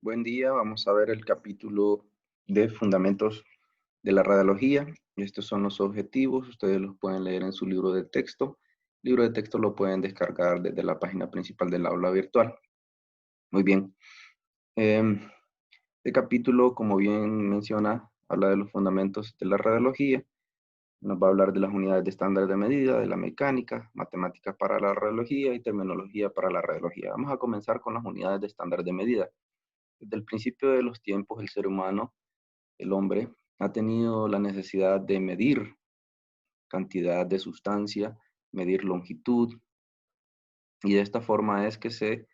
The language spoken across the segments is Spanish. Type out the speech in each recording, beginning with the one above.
Buen día, vamos a ver el capítulo de Fundamentos de la Radiología. Estos son los objetivos, ustedes los pueden leer en su libro de texto. El libro de texto lo pueden descargar desde la página principal del aula virtual. Muy bien. Este capítulo, como bien menciona, habla de los fundamentos de la radiología. Nos va a hablar de las unidades de estándar de medida, de la mecánica, matemáticas para la radiología y terminología para la radiología. Vamos a comenzar con las unidades de estándar de medida. Desde el principio de los tiempos, el ser humano, el hombre, ha tenido la necesidad de medir cantidad de sustancia, medir longitud, y de esta forma es que se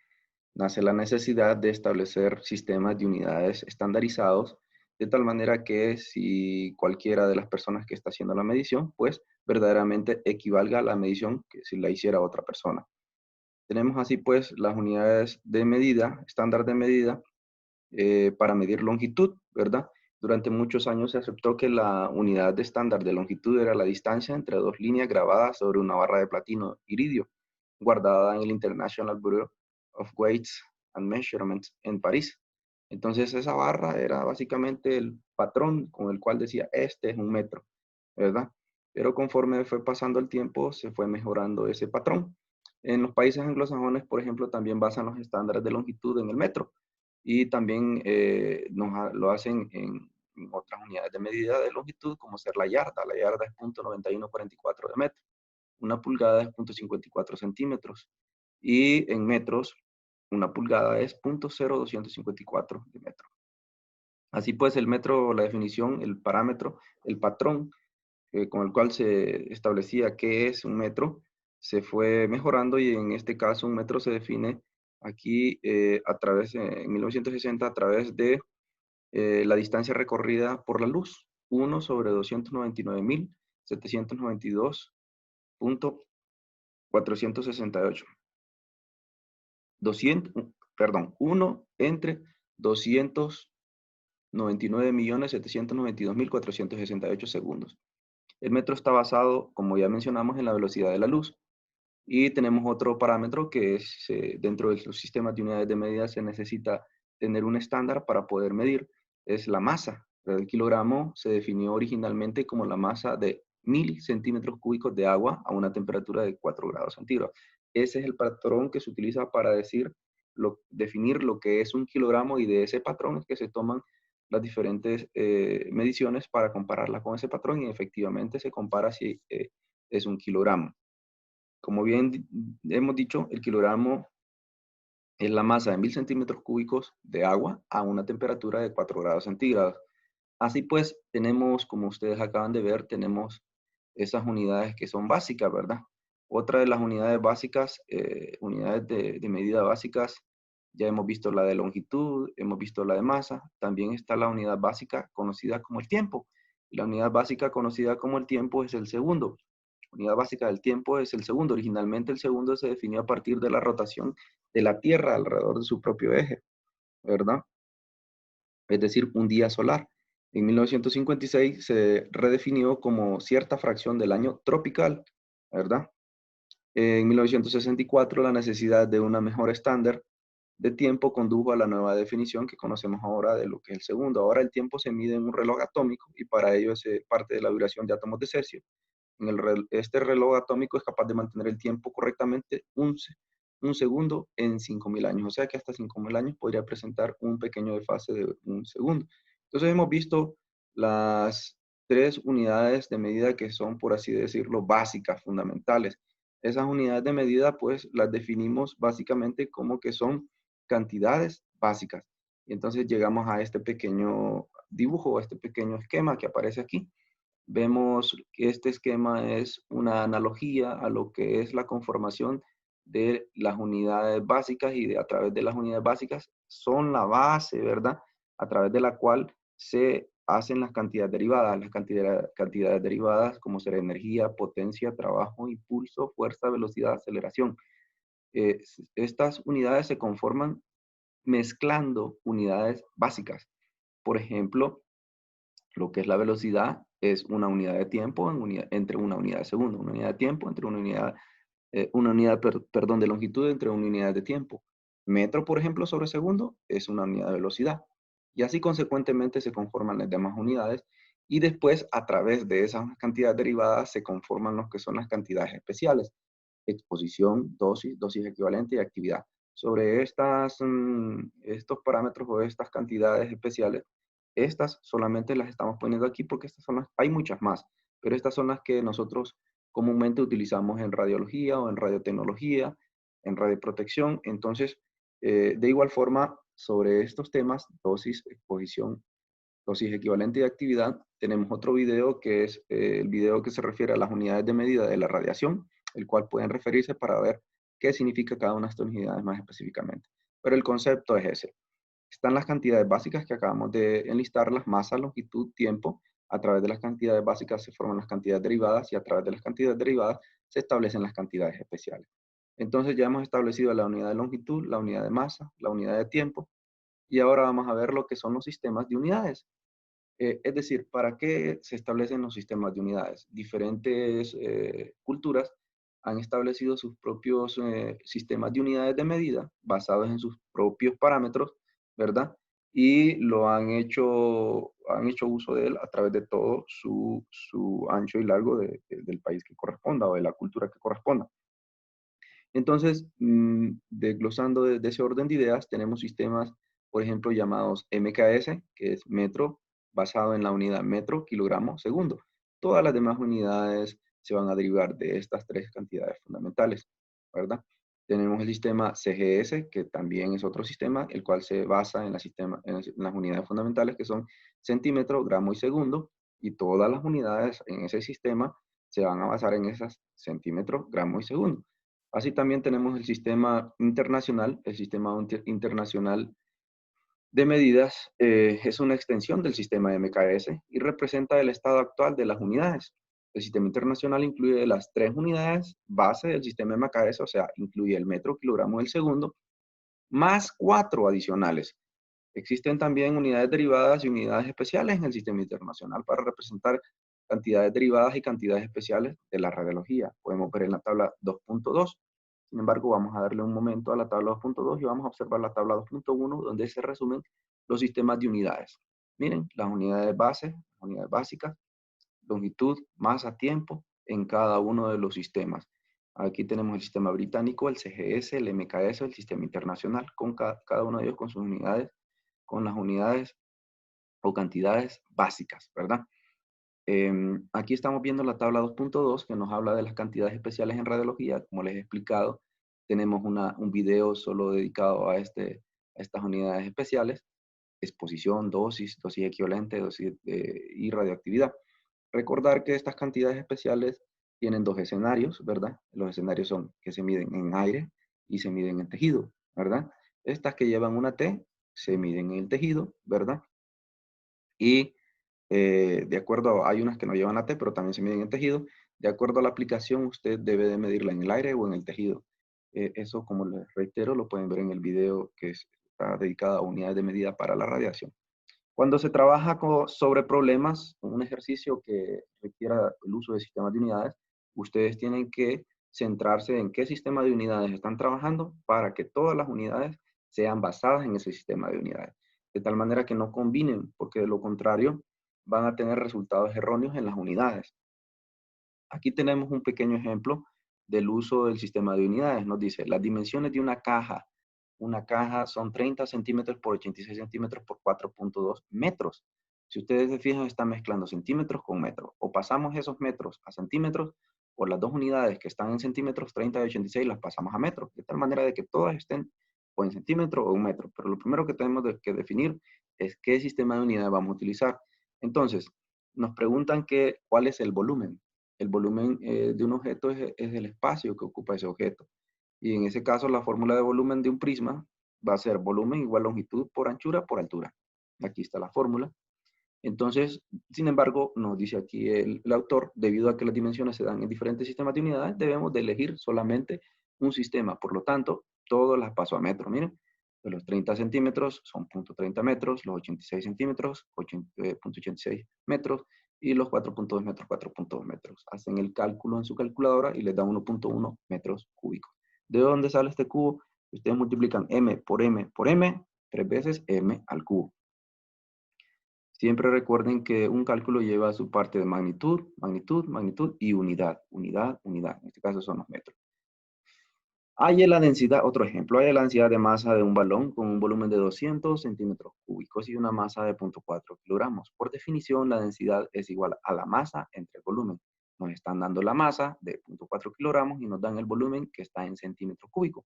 nace la necesidad de establecer sistemas de unidades estandarizados, de tal manera que si cualquiera de las personas que está haciendo la medición, pues verdaderamente equivalga a la medición que si la hiciera otra persona. Tenemos así pues las unidades de medida, estándar de medida, para medir longitud, ¿verdad? Durante muchos años se aceptó que la unidad de estándar de longitud era la distancia entre dos líneas grabadas sobre una barra de platino iridio, guardada en el International Bureau of Weights and Measurements en París. Entonces esa barra era básicamente el patrón con el cual decía, este es un metro, ¿verdad? Pero conforme fue pasando el tiempo, se fue mejorando ese patrón. En los países anglosajones, por ejemplo, también basan los estándares de longitud en el metro y también lo hacen en otras unidades de medida de longitud, como ser la yarda. La yarda es 0.9144 de metro. Una pulgada es 0.54 centímetros. Y en metros, una pulgada es 0.0254 de metro. Así pues, el metro, la definición, el parámetro, el patrón con el cual se establecía qué es un metro, se fue mejorando y en este caso un metro se define aquí en 1960 a través de la distancia recorrida por la luz, 1 sobre 299.792.468. 200, perdón, 1 entre 299.792.468 segundos. El metro está basado, como ya mencionamos, en la velocidad de la luz. Y tenemos otro parámetro que es, dentro de los sistemas de unidades de medida se necesita tener un estándar para poder medir, es la masa. El kilogramo se definió originalmente como la masa de 1000 centímetros cúbicos de agua a una temperatura de 4 grados centígrados. Ese es el patrón que se utiliza para definir lo que es un kilogramo, y de ese patrón es que se toman las diferentes mediciones para compararla con ese patrón, y efectivamente se compara si es un kilogramo. Como bien hemos dicho, el kilogramo es la masa de 1000 centímetros cúbicos de agua a una temperatura de 4 grados centígrados. Así pues, tenemos, como ustedes acaban de ver, tenemos esas unidades que son básicas, ¿verdad? Otra de las unidades básicas, unidades de medida básicas, ya hemos visto la de longitud, hemos visto la de masa, también está la unidad básica conocida como el tiempo. La unidad básica conocida como el tiempo es el segundo. Unidad básica del tiempo es el segundo. Originalmente el segundo se definió a partir de la rotación de la Tierra alrededor de su propio eje, ¿verdad? Es decir, un día solar. En 1956 se redefinió como cierta fracción del año tropical, ¿verdad? En 1964 la necesidad de una mejor estándar de tiempo condujo a la nueva definición que conocemos ahora de lo que es el segundo. Ahora el tiempo se mide en un reloj atómico y para ello es parte de la duración de átomos de cesio. Este reloj atómico es capaz de mantener el tiempo correctamente un segundo en 5000 años. O sea que hasta 5000 años podría presentar un pequeño desfase de un segundo. Entonces hemos visto las tres unidades de medida que son, por así decirlo, básicas, fundamentales. Esas unidades de medida, pues, las definimos básicamente como que son cantidades básicas. Y entonces llegamos a este pequeño dibujo, a este pequeño esquema que aparece aquí. Vemos que este esquema es una analogía a lo que es la conformación de las unidades básicas, y a través de las unidades básicas son la base, ¿verdad? A través de la cual se hacen las cantidades derivadas. Las cantidades derivadas como ser energía, potencia, trabajo, impulso, fuerza, velocidad, aceleración. Estas unidades se conforman mezclando unidades básicas. Por ejemplo, lo que es la velocidad es una unidad de tiempo entre una unidad de segundo, una unidad de tiempo entre una unidad, perdón, de longitud entre una unidad de tiempo. Metro, por ejemplo, sobre segundo es una unidad de velocidad. Y así consecuentemente se conforman las demás unidades y después a través de esas cantidades derivadas se conforman lo que son las cantidades especiales. Exposición, dosis, dosis equivalente y actividad. Sobre estos parámetros o estas cantidades especiales, estas solamente las estamos poniendo aquí porque hay muchas más, pero estas son las que nosotros comúnmente utilizamos en radiología o en radiotecnología, en radioprotección. Entonces, de igual forma, sobre estos temas, dosis, exposición, dosis equivalente y actividad, tenemos otro video que es el video que se refiere a las unidades de medida de la radiación, el cual pueden referirse para ver qué significa cada una de estas unidades más específicamente. Pero el concepto es ese. Están las cantidades básicas que acabamos de enlistarlas, masa, longitud, tiempo. A través de las cantidades básicas se forman las cantidades derivadas y a través de las cantidades derivadas se establecen las cantidades especiales. Entonces ya hemos establecido la unidad de longitud, la unidad de masa, la unidad de tiempo y ahora vamos a ver lo que son los sistemas de unidades. Es decir, ¿para qué se establecen los sistemas de unidades? Diferentes culturas han establecido sus propios sistemas de unidades de medida basados en sus propios parámetros, ¿verdad? Y han hecho uso de él a través de todo su ancho y largo del país que corresponda o de la cultura que corresponda. Entonces, desglosando de ese orden de ideas, tenemos sistemas, por ejemplo, llamados MKS, que es metro, basado en la unidad metro, kilogramo, segundo. Todas las demás unidades se van a derivar de estas tres cantidades fundamentales, ¿verdad? Tenemos el sistema CGS, que también es otro sistema, el cual se basa en las unidades fundamentales, que son centímetro, gramo y segundo, y todas las unidades en ese sistema se van a basar en esas centímetro, gramo y segundo. Así también tenemos el sistema internacional. El sistema internacional de medidas es una extensión del sistema MKS y representa el estado actual de las unidades. El sistema internacional incluye las tres unidades base del sistema MKS, o sea, incluye el metro, kilogramo y el segundo, más cuatro adicionales. Existen también unidades derivadas y unidades especiales en el sistema internacional para representar cantidades derivadas y cantidades especiales de la radiología. Podemos ver en la tabla 2.2. Sin embargo, vamos a darle un momento a la tabla 2.2 y vamos a observar la tabla 2.1 donde se resumen los sistemas de unidades. Miren, las unidades base, las unidades básicas, longitud, masa, tiempo en cada uno de los sistemas. Aquí tenemos el sistema británico, el CGS, el MKS, el sistema internacional, con cada uno de ellos con sus unidades, con las unidades o cantidades básicas, ¿verdad? Aquí estamos viendo la tabla 2.2 que nos habla de las cantidades especiales en radiología. Como les he explicado, tenemos un video solo dedicado a estas unidades especiales: exposición, dosis, dosis equivalente, dosis y radioactividad. Recordar que estas cantidades especiales tienen dos escenarios, ¿verdad? Los escenarios son que se miden en aire y se miden en tejido, ¿verdad? Estas que llevan una T se miden en el tejido, ¿verdad? Y de acuerdo, hay unas que no llevan la T, pero también se miden en tejido. De acuerdo a la aplicación, usted debe de medirla en el aire o en el tejido. Eso, como les reitero, lo pueden ver en el video que está dedicado a unidades de medida para la radiación. Cuando se trabaja sobre problemas, un ejercicio que requiera el uso de sistemas de unidades, ustedes tienen que centrarse en qué sistema de unidades están trabajando para que todas las unidades sean basadas en ese sistema de unidades. De tal manera que no combinen, porque de lo contrario van a tener resultados erróneos en las unidades. Aquí tenemos un pequeño ejemplo del uso del sistema de unidades. Nos dice, las dimensiones de una caja son 30 centímetros por 86 centímetros por 4.2 metros. Si ustedes se fijan, están mezclando centímetros con metros. O pasamos esos metros a centímetros, o las dos unidades que están en centímetros, 30 y 86, las pasamos a metros. De tal manera de que todas estén o en centímetro o en metro. Pero lo primero que tenemos que definir es qué sistema de unidades vamos a utilizar. Entonces, nos preguntan cuál es el volumen. El volumen de un objeto es el espacio que ocupa ese objeto. Y en ese caso, la fórmula de volumen de un prisma va a ser volumen igual longitud por anchura por altura. Aquí está la fórmula. Entonces, sin embargo, nos dice aquí el autor, debido a que las dimensiones se dan en diferentes sistemas de unidades, debemos de elegir solamente un sistema. Por lo tanto, todas las paso a metro. Miren, de los 30 centímetros son 0.30 metros, los 86 centímetros, 0.86 metros, y los 4.2 metros, 4.2 metros. Hacen el cálculo en su calculadora y les da 1.1 metros cúbicos. ¿De dónde sale este cubo? Ustedes multiplican m por m por m, 3 veces m al cubo. Siempre recuerden que un cálculo lleva su parte de magnitud, magnitud, magnitud y unidad. Unidad, unidad. En este caso son los metros. Hay la densidad, otro ejemplo, hay la densidad de masa de un balón con un volumen de 200 centímetros cúbicos y una masa de 0.4 kilogramos. Por definición, la densidad es igual a la masa entre el volumen. Nos están dando la masa de 0.4 kilogramos y nos dan el volumen que está en centímetros cúbicos.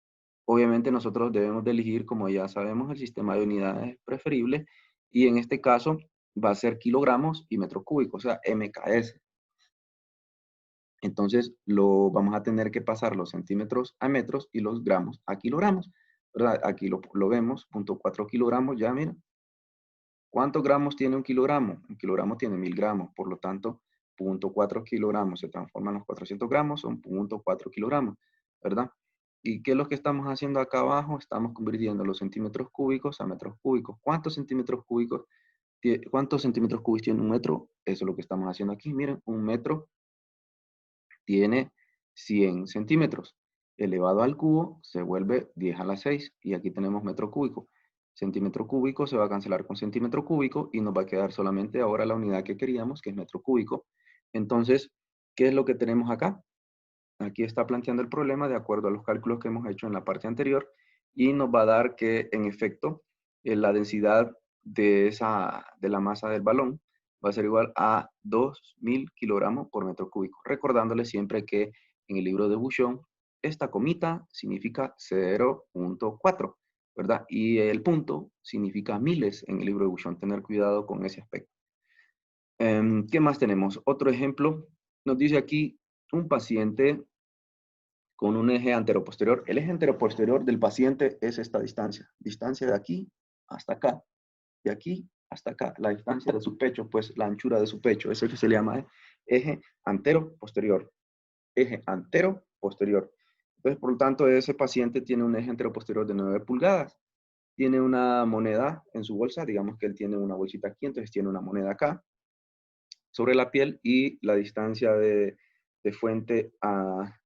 Obviamente nosotros debemos de elegir, como ya sabemos, el sistema de unidades preferible y en este caso va a ser kilogramos y metros cúbicos, o sea, MKS. Entonces, vamos a tener que pasar los centímetros a metros y los gramos a kilogramos, ¿verdad? Aquí lo vemos, 0.4 kilogramos, ya miren. ¿Cuántos gramos tiene un kilogramo? Un kilogramo tiene 1000 gramos, por lo tanto, 0.4 kilogramos se transforman los 400 gramos, son 0.4 kilogramos, ¿verdad? ¿Y qué es lo que estamos haciendo acá abajo? Estamos convirtiendo los centímetros cúbicos a metros cúbicos. ¿Cuántos centímetros cúbicos tiene un metro? Eso es lo que estamos haciendo aquí. Miren, un metro tiene 100 centímetros. Elevado al cubo se vuelve 10 a la 6 y aquí tenemos metro cúbico. Centímetro cúbico se va a cancelar con centímetro cúbico y nos va a quedar solamente ahora la unidad que queríamos, que es metro cúbico. Entonces, ¿qué es lo que tenemos acá? Aquí está planteando el problema de acuerdo a los cálculos que hemos hecho en la parte anterior y nos va a dar que, en efecto, la densidad de la masa del balón va a ser igual a 2000 kilogramos por metro cúbico. Recordándole siempre que en el libro de Buchon, esta comita significa 0.4, ¿verdad? Y el punto significa miles en el libro de Buchon. Tener cuidado con ese aspecto. ¿Qué más tenemos? Otro ejemplo. Nos dice aquí un paciente con un eje anteroposterior. El eje anteroposterior del paciente es esta distancia. Distancia de aquí hasta acá. De aquí hasta acá. La distancia de su pecho, pues la anchura de su pecho. Eso que se le llama eje antero-posterior. Eje antero-posterior. Entonces, por lo tanto, ese paciente tiene un eje anteroposterior de 9 pulgadas. Tiene una moneda en su bolsa. Digamos que él tiene una bolsita aquí, entonces tiene una moneda acá sobre la piel y la distancia de fuente a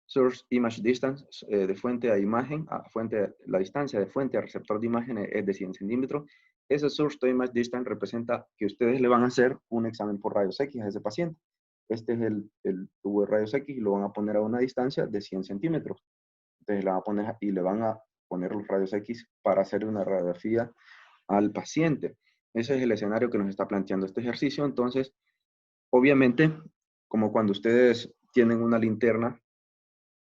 source image distance, de fuente a imagen, la distancia de fuente a receptor de imagen es de 100 centímetros. Ese source to image distance representa que ustedes le van a hacer un examen por rayos X a ese paciente. Este es el tubo de rayos X y lo van a poner a una distancia de 100 centímetros. Entonces le van a poner los rayos X para hacer una radiografía al paciente. Ese es el escenario que nos está planteando este ejercicio. Entonces, obviamente, como cuando ustedes tienen una linterna,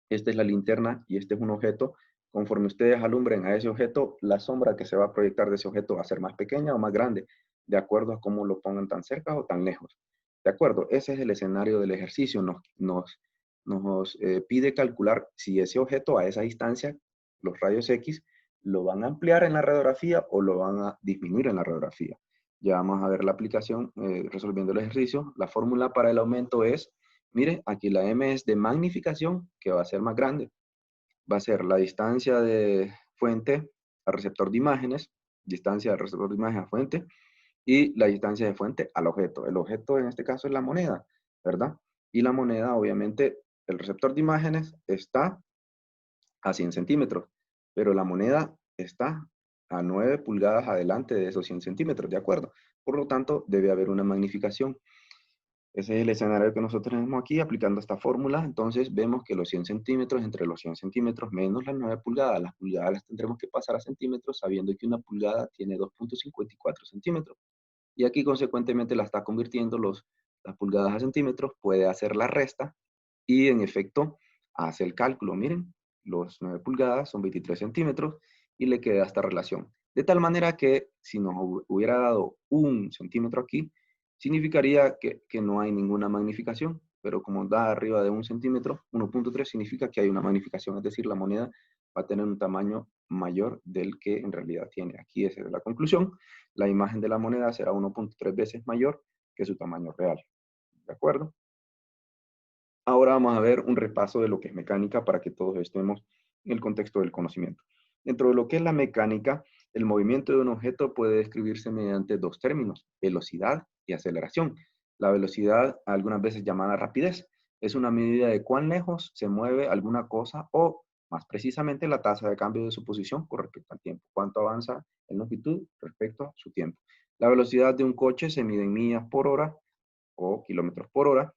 esta es la linterna y este es un objeto. Conforme ustedes alumbren a ese objeto, la sombra que se va a proyectar de ese objeto va a ser más pequeña o más grande, de acuerdo a cómo lo pongan tan cerca o tan lejos. ¿De acuerdo? Ese es el escenario del ejercicio. Nos pide calcular si ese objeto a esa distancia, los rayos X, lo van a ampliar en la radiografía o lo van a disminuir en la radiografía. Ya vamos a ver la aplicación resolviendo el ejercicio. La fórmula para el aumento es, mire, aquí la M es de magnificación, que va a ser más grande. Va a ser la distancia de fuente a receptor de imágenes, distancia del receptor de imágenes a fuente, y la distancia de fuente al objeto. El objeto en este caso es la moneda, ¿verdad? Y la moneda, obviamente, el receptor de imágenes está a 100 centímetros, pero la moneda está a 9 pulgadas adelante de esos 100 centímetros, ¿de acuerdo? Por lo tanto, debe haber una magnificación. Ese es el escenario que nosotros tenemos aquí aplicando esta fórmula. Entonces vemos que los 100 centímetros entre los 100 centímetros menos las 9 pulgadas. Las pulgadas las tendremos que pasar a centímetros sabiendo que una pulgada tiene 2.54 centímetros. Y aquí consecuentemente la está convirtiendo las pulgadas a centímetros. Puede hacer la resta y en efecto hace el cálculo. Miren, los 9 pulgadas son 23 centímetros y le queda esta relación. De tal manera que si nos hubiera dado 1 centímetro aquí, significaría que no hay ninguna magnificación, pero como da arriba de 1 centímetro, 1.3 significa que hay una magnificación, es decir, la moneda va a tener un tamaño mayor del que en realidad tiene. Aquí esa es la conclusión. La imagen de la moneda será 1.3 veces mayor que su tamaño real. ¿De acuerdo? Ahora vamos a ver un repaso de lo que es mecánica para que todos estemos en el contexto del conocimiento. Dentro de lo que es la mecánica, el movimiento de un objeto puede describirse mediante dos términos, velocidad y aceleración. La velocidad, algunas veces llamada rapidez, es una medida de cuán lejos se mueve alguna cosa o más precisamente la tasa de cambio de su posición con respecto al tiempo. ¿Cuánto avanza en longitud respecto a su tiempo? La velocidad de un coche se mide en millas por hora o kilómetros por hora.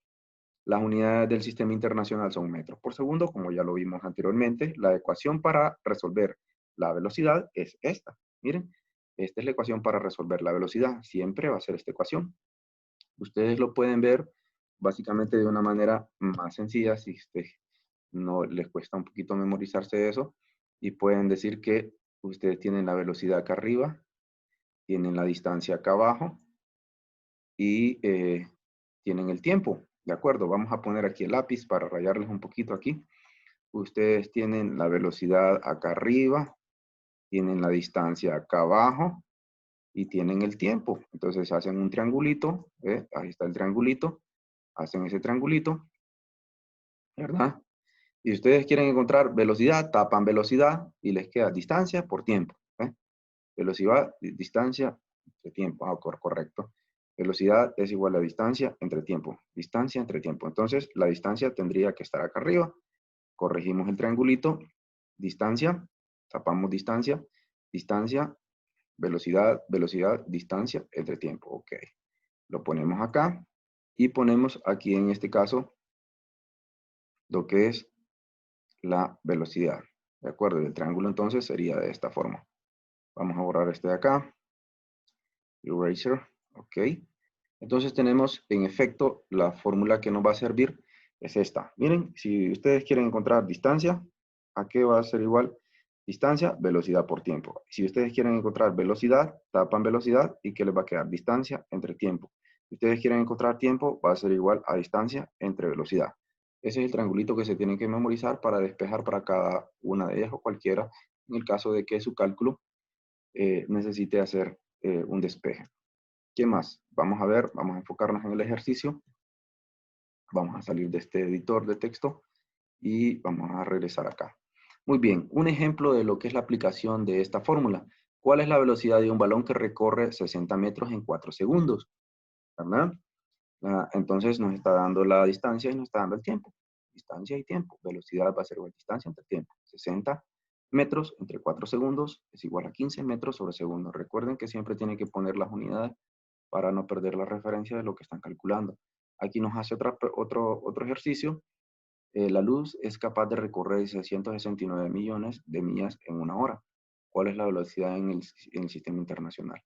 Las unidades del sistema internacional son metros por segundo, como ya lo vimos anteriormente. La ecuación para resolver la velocidad es esta. Miren, esta es la ecuación para resolver la velocidad. Siempre va a ser esta ecuación. Ustedes lo pueden ver básicamente de una manera más sencilla, si no les cuesta un poquito memorizarse eso, y pueden decir que ustedes tienen la velocidad acá arriba, tienen la distancia acá abajo, y tienen el tiempo. ¿De acuerdo? Vamos a poner aquí el lápiz para rayarles un poquito aquí. Ustedes tienen la velocidad acá arriba, tienen la distancia acá abajo y tienen el tiempo. Entonces hacen un triangulito, ahí está el triangulito, hacen ese triangulito, ¿verdad? Y ustedes quieren encontrar velocidad, tapan velocidad y les queda distancia por tiempo. Velocidad, distancia, entre tiempo. Correcto. Velocidad es igual a distancia entre tiempo. Distancia entre tiempo. Entonces, la distancia tendría que estar acá arriba. Corregimos el triangulito. Distancia. Tapamos distancia. Distancia. Velocidad, velocidad, distancia entre tiempo. Ok. Lo ponemos acá. Y ponemos aquí en este caso lo que es la velocidad. ¿De acuerdo? El triángulo entonces sería de esta forma. Vamos a borrar este de acá. Eraser. Ok. Entonces tenemos en efecto la fórmula que nos va a servir es esta. Miren, si ustedes quieren encontrar distancia, ¿a qué va a ser igual? Distancia, velocidad por tiempo. Si ustedes quieren encontrar velocidad, tapan velocidad y ¿qué les va a quedar? Distancia entre tiempo. Si ustedes quieren encontrar tiempo, va a ser igual a distancia entre velocidad. Ese es el triangulito que se tienen que memorizar para despejar para cada una de ellas o cualquiera, en el caso de que su cálculo necesite hacer un despeje. ¿Qué más? Vamos a ver, vamos a enfocarnos en el ejercicio. Vamos a salir de este editor de texto y vamos a regresar acá. Muy bien, un ejemplo de lo que es la aplicación de esta fórmula. ¿Cuál es la velocidad de un balón que recorre 60 metros en 4 segundos? ¿Verdad? Entonces nos está dando la distancia y nos está dando el tiempo. Distancia y tiempo. Velocidad va a ser igual a distancia entre tiempo. 60 metros entre 4 segundos es igual a 15 metros sobre segundo. Recuerden que siempre tienen que poner las unidades para no perder la referencia de lo que están calculando. Aquí nos hace otro ejercicio. La luz es capaz de recorrer 669 millones de millas en una hora. ¿Cuál es la velocidad en el sistema internacional?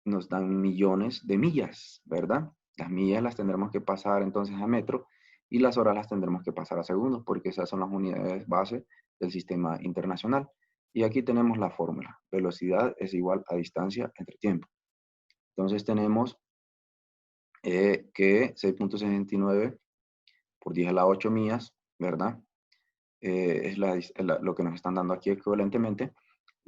Nos dan millones de millas, ¿verdad? Las millas las tendremos que pasar entonces a metro y las horas las tendremos que pasar a segundos porque esas son las unidades base del sistema internacional. Y aquí tenemos la fórmula. Velocidad es igual a distancia entre tiempo. Entonces tenemos que 6.69 por 10 a la 8 millas, ¿verdad? Es lo que nos están dando aquí equivalentemente.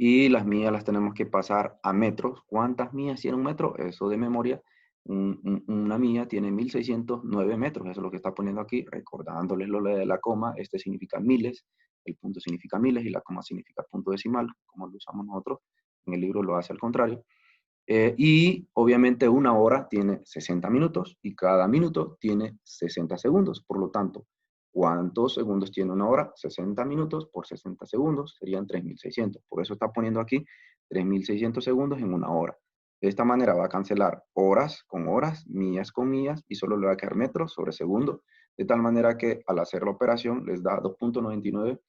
Y las millas las tenemos que pasar a metros. ¿Cuántas millas tiene un metro? Eso de memoria. Una milla tiene 1609 metros. Eso es lo que está poniendo aquí, recordándoles lo de la coma. Este significa miles, el punto significa miles y la coma significa punto decimal, como lo usamos nosotros. En el libro lo hace al contrario. Y obviamente una hora tiene 60 minutos y cada minuto tiene 60 segundos. Por lo tanto, ¿cuántos segundos tiene una hora? 60 minutos por 60 segundos serían 3600. Por eso está poniendo aquí 3600 segundos en una hora. De esta manera va a cancelar horas con horas, millas con millas y solo le va a quedar metros sobre segundo. De tal manera que al hacer la operación les da 2.99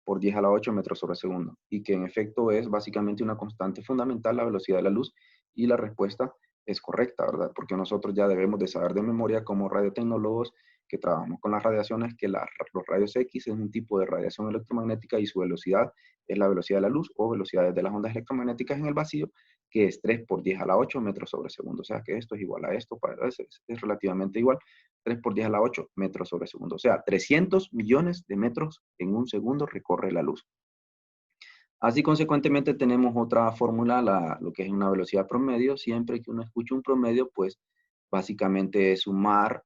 por 10 a la 8 metros sobre segundo, y que en efecto es básicamente una constante fundamental la velocidad de la luz, y la respuesta es correcta, ¿verdad? Porque nosotros ya debemos de saber de memoria como radiotecnólogos que trabajamos con las radiaciones que los rayos X es un tipo de radiación electromagnética y su velocidad es la velocidad de la luz o velocidad de las ondas electromagnéticas en el vacío, que es 3 por 10 a la 8 metros sobre segundo. O sea que esto es igual a esto, es relativamente igual. 3 por 10 a la 8 metros sobre segundo. O sea, 300 millones de metros en un segundo recorre la luz. Así, consecuentemente, tenemos otra fórmula, lo que es una velocidad promedio. Siempre que uno escuche un promedio, pues básicamente es sumar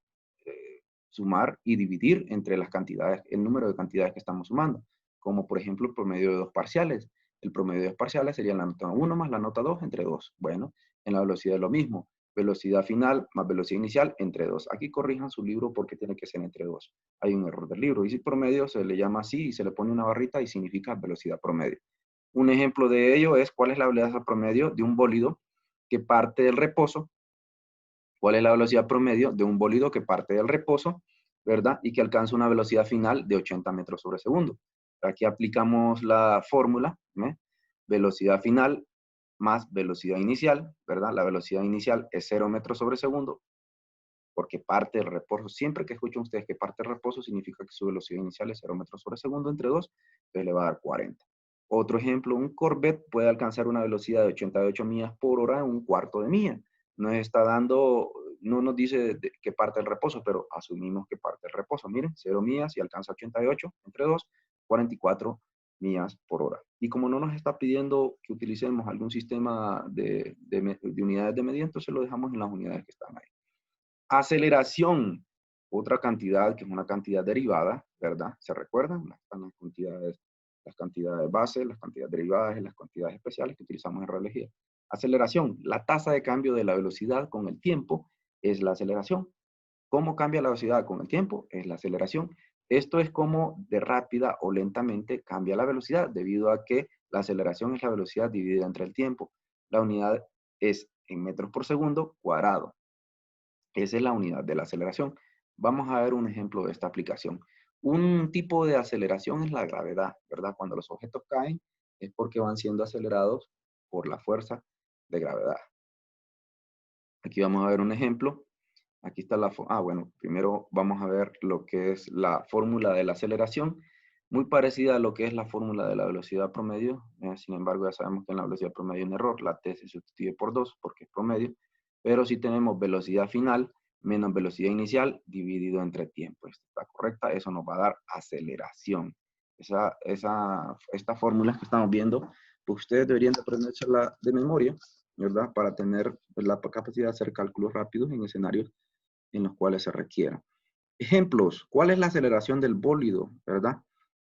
y dividir entre las cantidades, el número de cantidades que estamos sumando. Como por ejemplo el promedio de dos parciales. El promedio de dos parciales sería la nota 1 más la nota 2 entre 2. Bueno, en la velocidad es lo mismo. velocidad final más velocidad inicial entre 2. Aquí corrijan su libro porque tiene que ser entre 2. Hay un error del libro. Y si promedio se le llama así y se le pone una barrita y significa velocidad promedio. Un ejemplo de ello es cuál es la velocidad promedio de un bólido que parte del reposo. ¿Cuál es la velocidad promedio de un bólido que parte del reposo, verdad? Y que alcanza una velocidad final de 80 metros sobre segundo. Aquí aplicamos la fórmula, ¿eh? Velocidad final más velocidad inicial, ¿verdad? La velocidad inicial es 0 metros sobre segundo, porque parte del reposo. Siempre que escuchen ustedes que parte del reposo, significa que su velocidad inicial es 0 metros sobre segundo entre 2, entonces le va a dar 40. Otro ejemplo, un Corvette puede alcanzar una velocidad de 88 millas por hora en un cuarto de milla. Nos está dando, no nos dice que parte del reposo, pero asumimos que parte del reposo. Miren, 0 millas y alcanza 88 entre 2, 44 millas por hora. Y como no nos está pidiendo que utilicemos algún sistema de unidades de medida, entonces lo dejamos en las unidades que están ahí. Aceleración, otra cantidad que es una cantidad derivada, ¿verdad? ¿Se recuerdan? Las cantidades base, las cantidades derivadas y las cantidades especiales que utilizamos en relojía. Aceleración, la tasa de cambio de la velocidad con el tiempo es la aceleración. ¿Cómo cambia la velocidad con el tiempo? Es la aceleración. Esto es como de rápida o lentamente cambia la velocidad, debido a que la aceleración es la velocidad dividida entre el tiempo. La unidad es en metros por segundo cuadrado. Esa es la unidad de la aceleración. Vamos a ver un ejemplo de esta aplicación. Un tipo de aceleración es la gravedad, ¿verdad? Cuando los objetos caen es porque van siendo acelerados por la fuerza de gravedad. Aquí vamos a ver un ejemplo. Aquí está bueno, primero vamos a ver lo que es la fórmula de la aceleración, muy parecida a lo que es la fórmula de la velocidad promedio. Sin embargo, ya sabemos que en la velocidad promedio hay un error, la t se sustituye por 2 porque es promedio, pero si tenemos velocidad final menos velocidad inicial dividido entre tiempo. Esta está correcta, eso nos va a dar aceleración. Estas fórmulas que estamos viendo, pues ustedes deberían de aprendérselas de memoria, ¿verdad? Para tener la capacidad de hacer cálculos rápidos en escenarios en los cuales se requiera. Ejemplos, ¿cuál es la aceleración del bólido, verdad?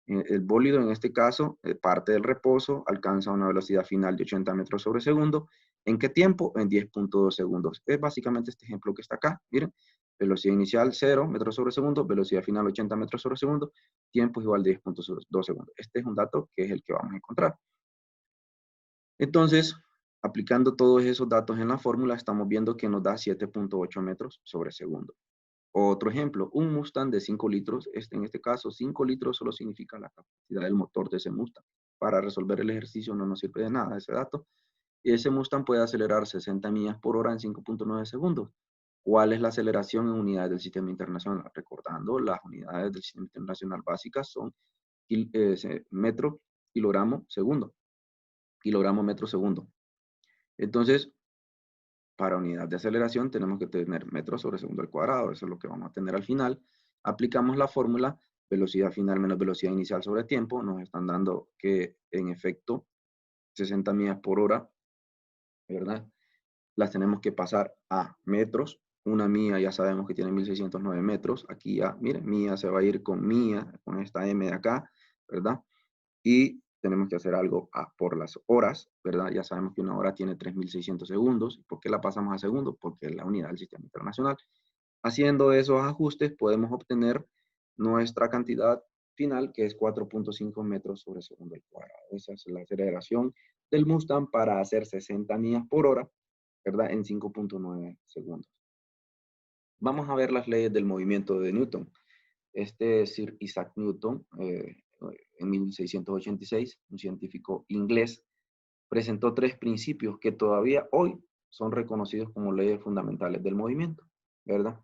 El bólido en este caso parte del reposo, alcanza una velocidad final de 80 metros sobre segundo. ¿En qué tiempo? En 10.2 segundos. Es básicamente este ejemplo que está acá. Miren, velocidad inicial 0 metros sobre segundo, velocidad final 80 metros sobre segundo, tiempo es igual a 10.2 segundos. Este es un dato que es el que vamos a encontrar. Entonces, aplicando todos esos datos en la fórmula, estamos viendo que nos da 7.8 metros sobre segundo. Otro ejemplo, un Mustang de 5 litros, en este caso 5 litros solo significa la capacidad del motor de ese Mustang. Para resolver el ejercicio no nos sirve de nada ese dato. Y ese Mustang puede acelerar 60 millas por hora en 5.9 segundos. ¿Cuál es la aceleración en unidades del sistema internacional? Recordando, las unidades del sistema internacional básicas son metro, kilogramo, segundo. Kilogramo, metro, segundo. Entonces, para unidad de aceleración tenemos que tener metros sobre segundo al cuadrado. Eso es lo que vamos a tener al final. Aplicamos la fórmula velocidad final menos velocidad inicial sobre tiempo. Nos están dando que en efecto 60 millas por hora, ¿verdad? Las tenemos que pasar a metros. Una milla ya sabemos que tiene 1609 metros. Aquí ya, miren, milla se va a ir con milla, con esta M de acá, ¿verdad? Y tenemos que hacer algo por las horas, ¿verdad? Ya sabemos que una hora tiene 3.600 segundos. ¿Por qué la pasamos a segundos? Porque es la unidad del sistema internacional. Haciendo esos ajustes podemos obtener nuestra cantidad final, que es 4.5 metros sobre segundo al cuadrado. Esa es la aceleración del Mustang para hacer 60 millas por hora, ¿verdad? En 5.9 segundos. Vamos a ver las leyes del movimiento de Newton. Sir Isaac Newton, en 1686, un científico inglés, presentó 3 principios que todavía hoy son reconocidos como leyes fundamentales del movimiento, ¿verdad?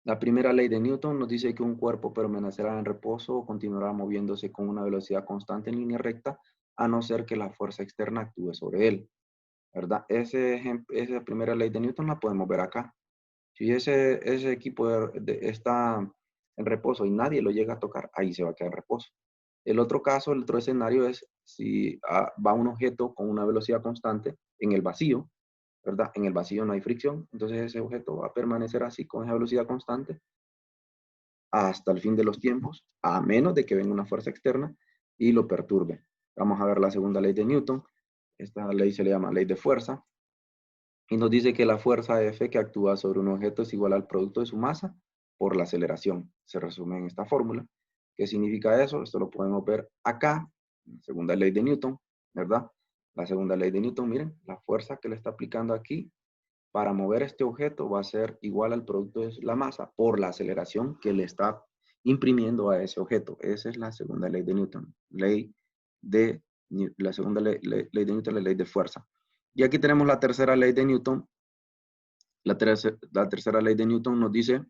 La primera ley de Newton nos dice que un cuerpo permanecerá en reposo o continuará moviéndose con una velocidad constante en línea recta, a no ser que la fuerza externa actúe sobre él, ¿verdad? Esa primera ley de Newton la podemos ver acá. Si ese equipo está en reposo y nadie lo llega a tocar, ahí se va a quedar en reposo. El otro caso, el otro escenario es si va un objeto con una velocidad constante en el vacío, ¿verdad? En el vacío no hay fricción, entonces ese objeto va a permanecer así con esa velocidad constante hasta el fin de los tiempos, a menos de que venga una fuerza externa y lo perturbe. Vamos a ver la segunda ley de Newton. Esta ley se le llama ley de fuerza. Y nos dice que la fuerza F que actúa sobre un objeto es igual al producto de su masa por la aceleración. Se resume en esta fórmula. ¿Qué significa eso? Esto lo podemos ver acá, la segunda ley de Newton, ¿verdad? La segunda ley de Newton, miren, la fuerza que le está aplicando aquí para mover este objeto va a ser igual al producto de la masa por la aceleración que le está imprimiendo a ese objeto. Esa es la segunda ley de Newton. La segunda ley de Newton, la ley de fuerza. Y aquí tenemos la tercera ley de Newton. La tercera ley de Newton nos dice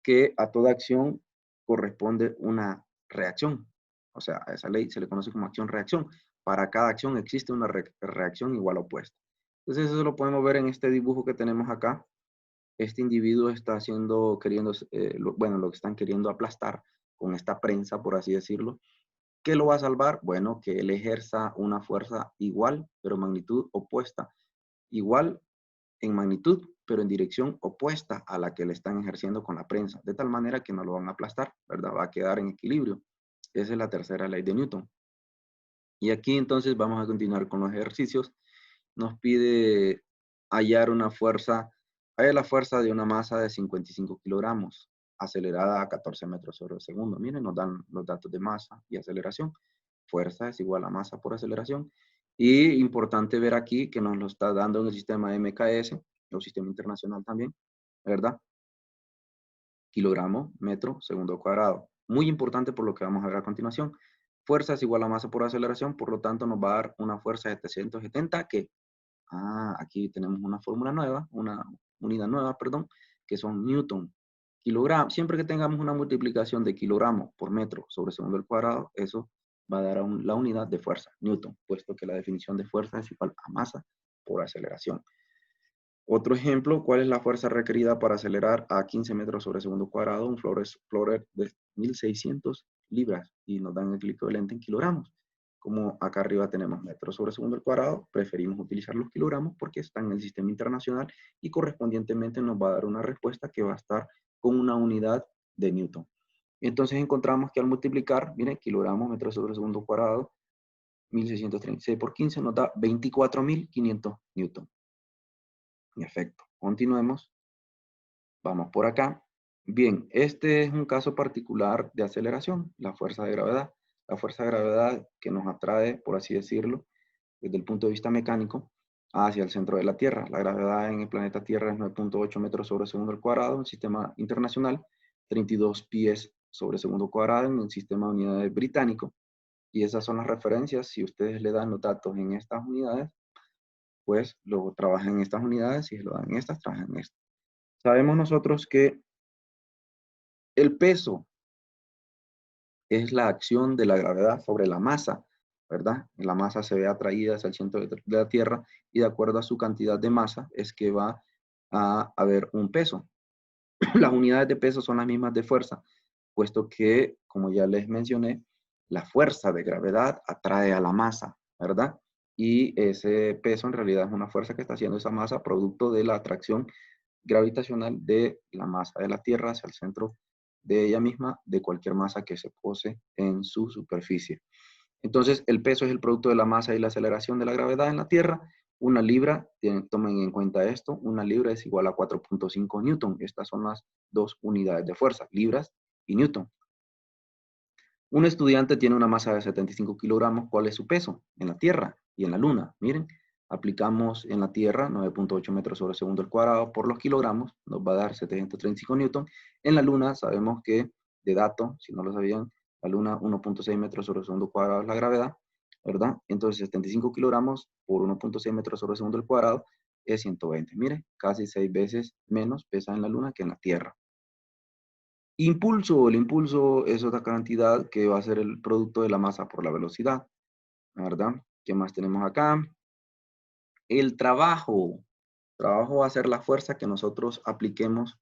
que a toda acción corresponde una reacción. O sea, a esa ley se le conoce como acción-reacción. Para cada acción existe una reacción igual o opuesta. Entonces eso lo podemos ver en este dibujo que tenemos acá. Este individuo está haciendo, lo que están queriendo aplastar con esta prensa, por así decirlo. ¿Qué lo va a salvar? Bueno, que él ejerza una fuerza igual, pero magnitud opuesta. Igual en magnitud, pero en dirección opuesta a la que le están ejerciendo con la prensa, de tal manera que no lo van a aplastar, ¿verdad? Va a quedar en equilibrio. Esa es la tercera ley de Newton. Y aquí entonces vamos a continuar con los ejercicios. Nos pide hallar la fuerza de una masa de 55 kilogramos, acelerada a 14 metros sobre segundo. Miren, nos dan los datos de masa y aceleración. Fuerza es igual a masa por aceleración. Y importante ver aquí que nos lo está dando en el sistema MKS, o sistema internacional también, ¿verdad? Kilogramo, metro, segundo cuadrado. Muy importante por lo que vamos a ver a continuación. Fuerza es igual a masa por aceleración, por lo tanto nos va a dar una fuerza de 770 que, aquí tenemos una fórmula nueva, una unidad nueva, perdón, que son Newton. Kilogramo, siempre que tengamos una multiplicación de kilogramo por metro sobre segundo al cuadrado, eso va a dar la unidad de fuerza, Newton, puesto que la definición de fuerza es igual a masa por aceleración. Otro ejemplo, ¿cuál es la fuerza requerida para acelerar a 15 metros sobre segundo cuadrado un Explorer de 1600 libras? Y nos dan el equivalente en kilogramos. Como acá arriba tenemos metros sobre segundo al cuadrado, preferimos utilizar los kilogramos porque están en el sistema internacional y correspondientemente nos va a dar una respuesta que va a estar con una unidad de Newton. Entonces encontramos que al multiplicar, miren, kilogramos, metros sobre segundo cuadrado, 1636 por 15 nos da 24.500 Newton. Perfecto. Continuemos. Vamos por acá. Bien, este es un caso particular de aceleración, la fuerza de gravedad. La fuerza de gravedad que nos atrae, por así decirlo, desde el punto de vista mecánico, hacia el centro de la Tierra. La gravedad en el planeta Tierra es 9.8 metros sobre segundo al cuadrado en el sistema internacional, 32 pies sobre segundo cuadrado en el sistema de unidades británico. Y esas son las referencias. Si ustedes le dan los datos en estas unidades, pues lo trabajan en estas unidades y si lo dan en estas, trabajan en estas. Sabemos nosotros que el peso es la acción de la gravedad sobre la masa, ¿verdad? La masa se ve atraída hacia el centro de la Tierra y de acuerdo a su cantidad de masa es que va a haber un peso. Las unidades de peso son las mismas de fuerza, puesto que, como ya les mencioné, la fuerza de gravedad atrae a la masa, ¿verdad? Y ese peso en realidad es una fuerza que está haciendo esa masa producto de la atracción gravitacional de la masa de la Tierra hacia el centro de ella misma, de cualquier masa que se pose en su superficie. Entonces, el peso es el producto de la masa y la aceleración de la gravedad en la Tierra. Una libra, tomen en cuenta esto, una libra es igual a 4.5 newton. Estas son las dos unidades de fuerza, libras y newton. Un estudiante tiene una masa de 75 kilogramos. ¿Cuál es su peso? En la Tierra y en la Luna. Miren, aplicamos en la Tierra 9.8 metros sobre segundo al cuadrado por los kilogramos. Nos va a dar 735 newton. En la Luna sabemos que, de dato, si no lo sabían, la Luna 1.6 metros sobre segundo cuadrado es la gravedad, ¿verdad? Entonces 75 kilogramos por 1.6 metros sobre segundo al cuadrado es 120. Miren, casi 6 veces menos pesa en la Luna que en la Tierra. Impulso, el impulso es otra cantidad que va a ser el producto de la masa por la velocidad, ¿verdad? ¿Qué más tenemos acá? El trabajo. Trabajo va a ser la fuerza que nosotros apliquemos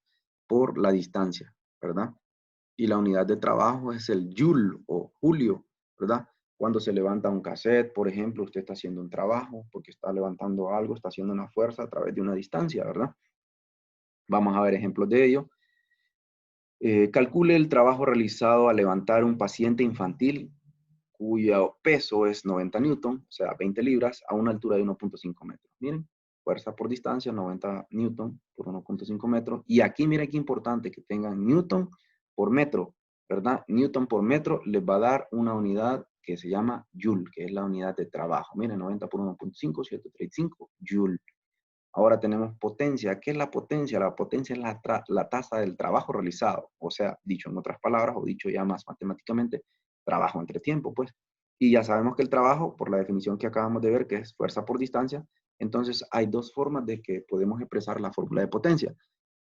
por la distancia, ¿verdad? Y la unidad de trabajo es el joule o julio, ¿verdad? Cuando se levanta un cassette, por ejemplo, usted está haciendo un trabajo porque está levantando algo, está haciendo una fuerza a través de una distancia, ¿verdad? Vamos a ver ejemplos de ello. Calcule el trabajo realizado al levantar un paciente infantil cuyo peso es 90 newton, o sea, 20 libras, a una altura de 1.5 metros. Miren, fuerza por distancia, 90 newton por 1.5 metros. Y aquí miren qué importante que tengan newton por metro, ¿verdad? Newton por metro les va a dar una unidad que se llama joule, que es la unidad de trabajo. Miren, 90 por 1.5, 735 joule. Ahora tenemos potencia. ¿Qué es la potencia? La potencia es la tasa del trabajo realizado. O sea, dicho en otras palabras, o dicho ya más matemáticamente, trabajo entre tiempo, pues. Y ya sabemos que el trabajo, por la definición que acabamos de ver, que es fuerza por distancia, entonces hay dos formas de que podemos expresar la fórmula de potencia.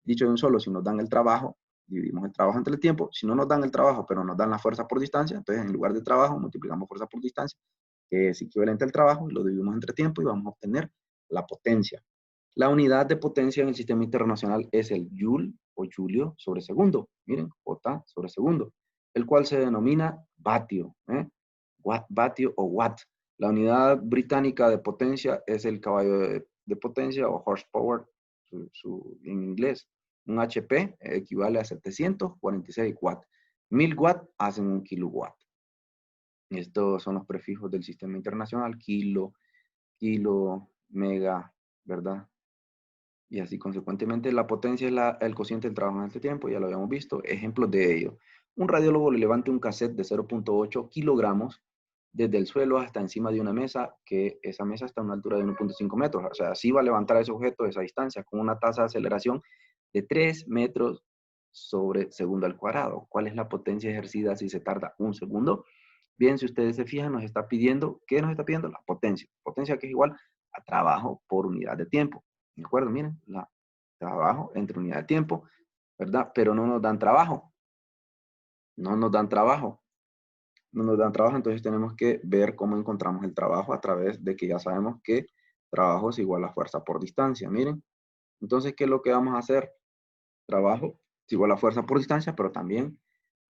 Dicho de un solo, si nos dan el trabajo, dividimos el trabajo entre el tiempo. Si no nos dan el trabajo, pero nos dan la fuerza por distancia, entonces en lugar de trabajo multiplicamos fuerza por distancia, que es equivalente al trabajo, y lo dividimos entre tiempo y vamos a obtener la potencia. La unidad de potencia en el sistema internacional es el joule o julio sobre segundo. Miren, J sobre segundo, el cual se denomina vatio. Vatio o watt. La unidad británica de potencia es el caballo de potencia o horsepower en inglés. Un HP equivale a 746 watts. 1000 watts hacen un kilowatt. Estos son los prefijos del sistema internacional. Kilo, mega, ¿verdad? Y así consecuentemente la potencia es el cociente del trabajo en este tiempo, ya lo habíamos visto. Ejemplos de ello. Un radiólogo le levanta un cassette de 0.8 kilogramos desde el suelo hasta encima de una mesa, que esa mesa está a una altura de 1.5 metros. O sea, así va a levantar ese objeto de esa distancia con una tasa de aceleración de 3 metros sobre segundo al cuadrado. ¿Cuál es la potencia ejercida si se tarda un segundo? Bien, si ustedes se fijan, nos está pidiendo, ¿qué nos está pidiendo? La potencia. Potencia que es igual a trabajo por unidad de tiempo. ¿De acuerdo? Miren, trabajo entre unidad de tiempo, ¿verdad? Pero no nos dan trabajo. No nos dan trabajo. No nos dan trabajo, entonces tenemos que ver cómo encontramos el trabajo a través de que ya sabemos que trabajo es igual a fuerza por distancia. Miren, entonces, ¿qué es lo que vamos a hacer? Trabajo es igual a fuerza por distancia, pero también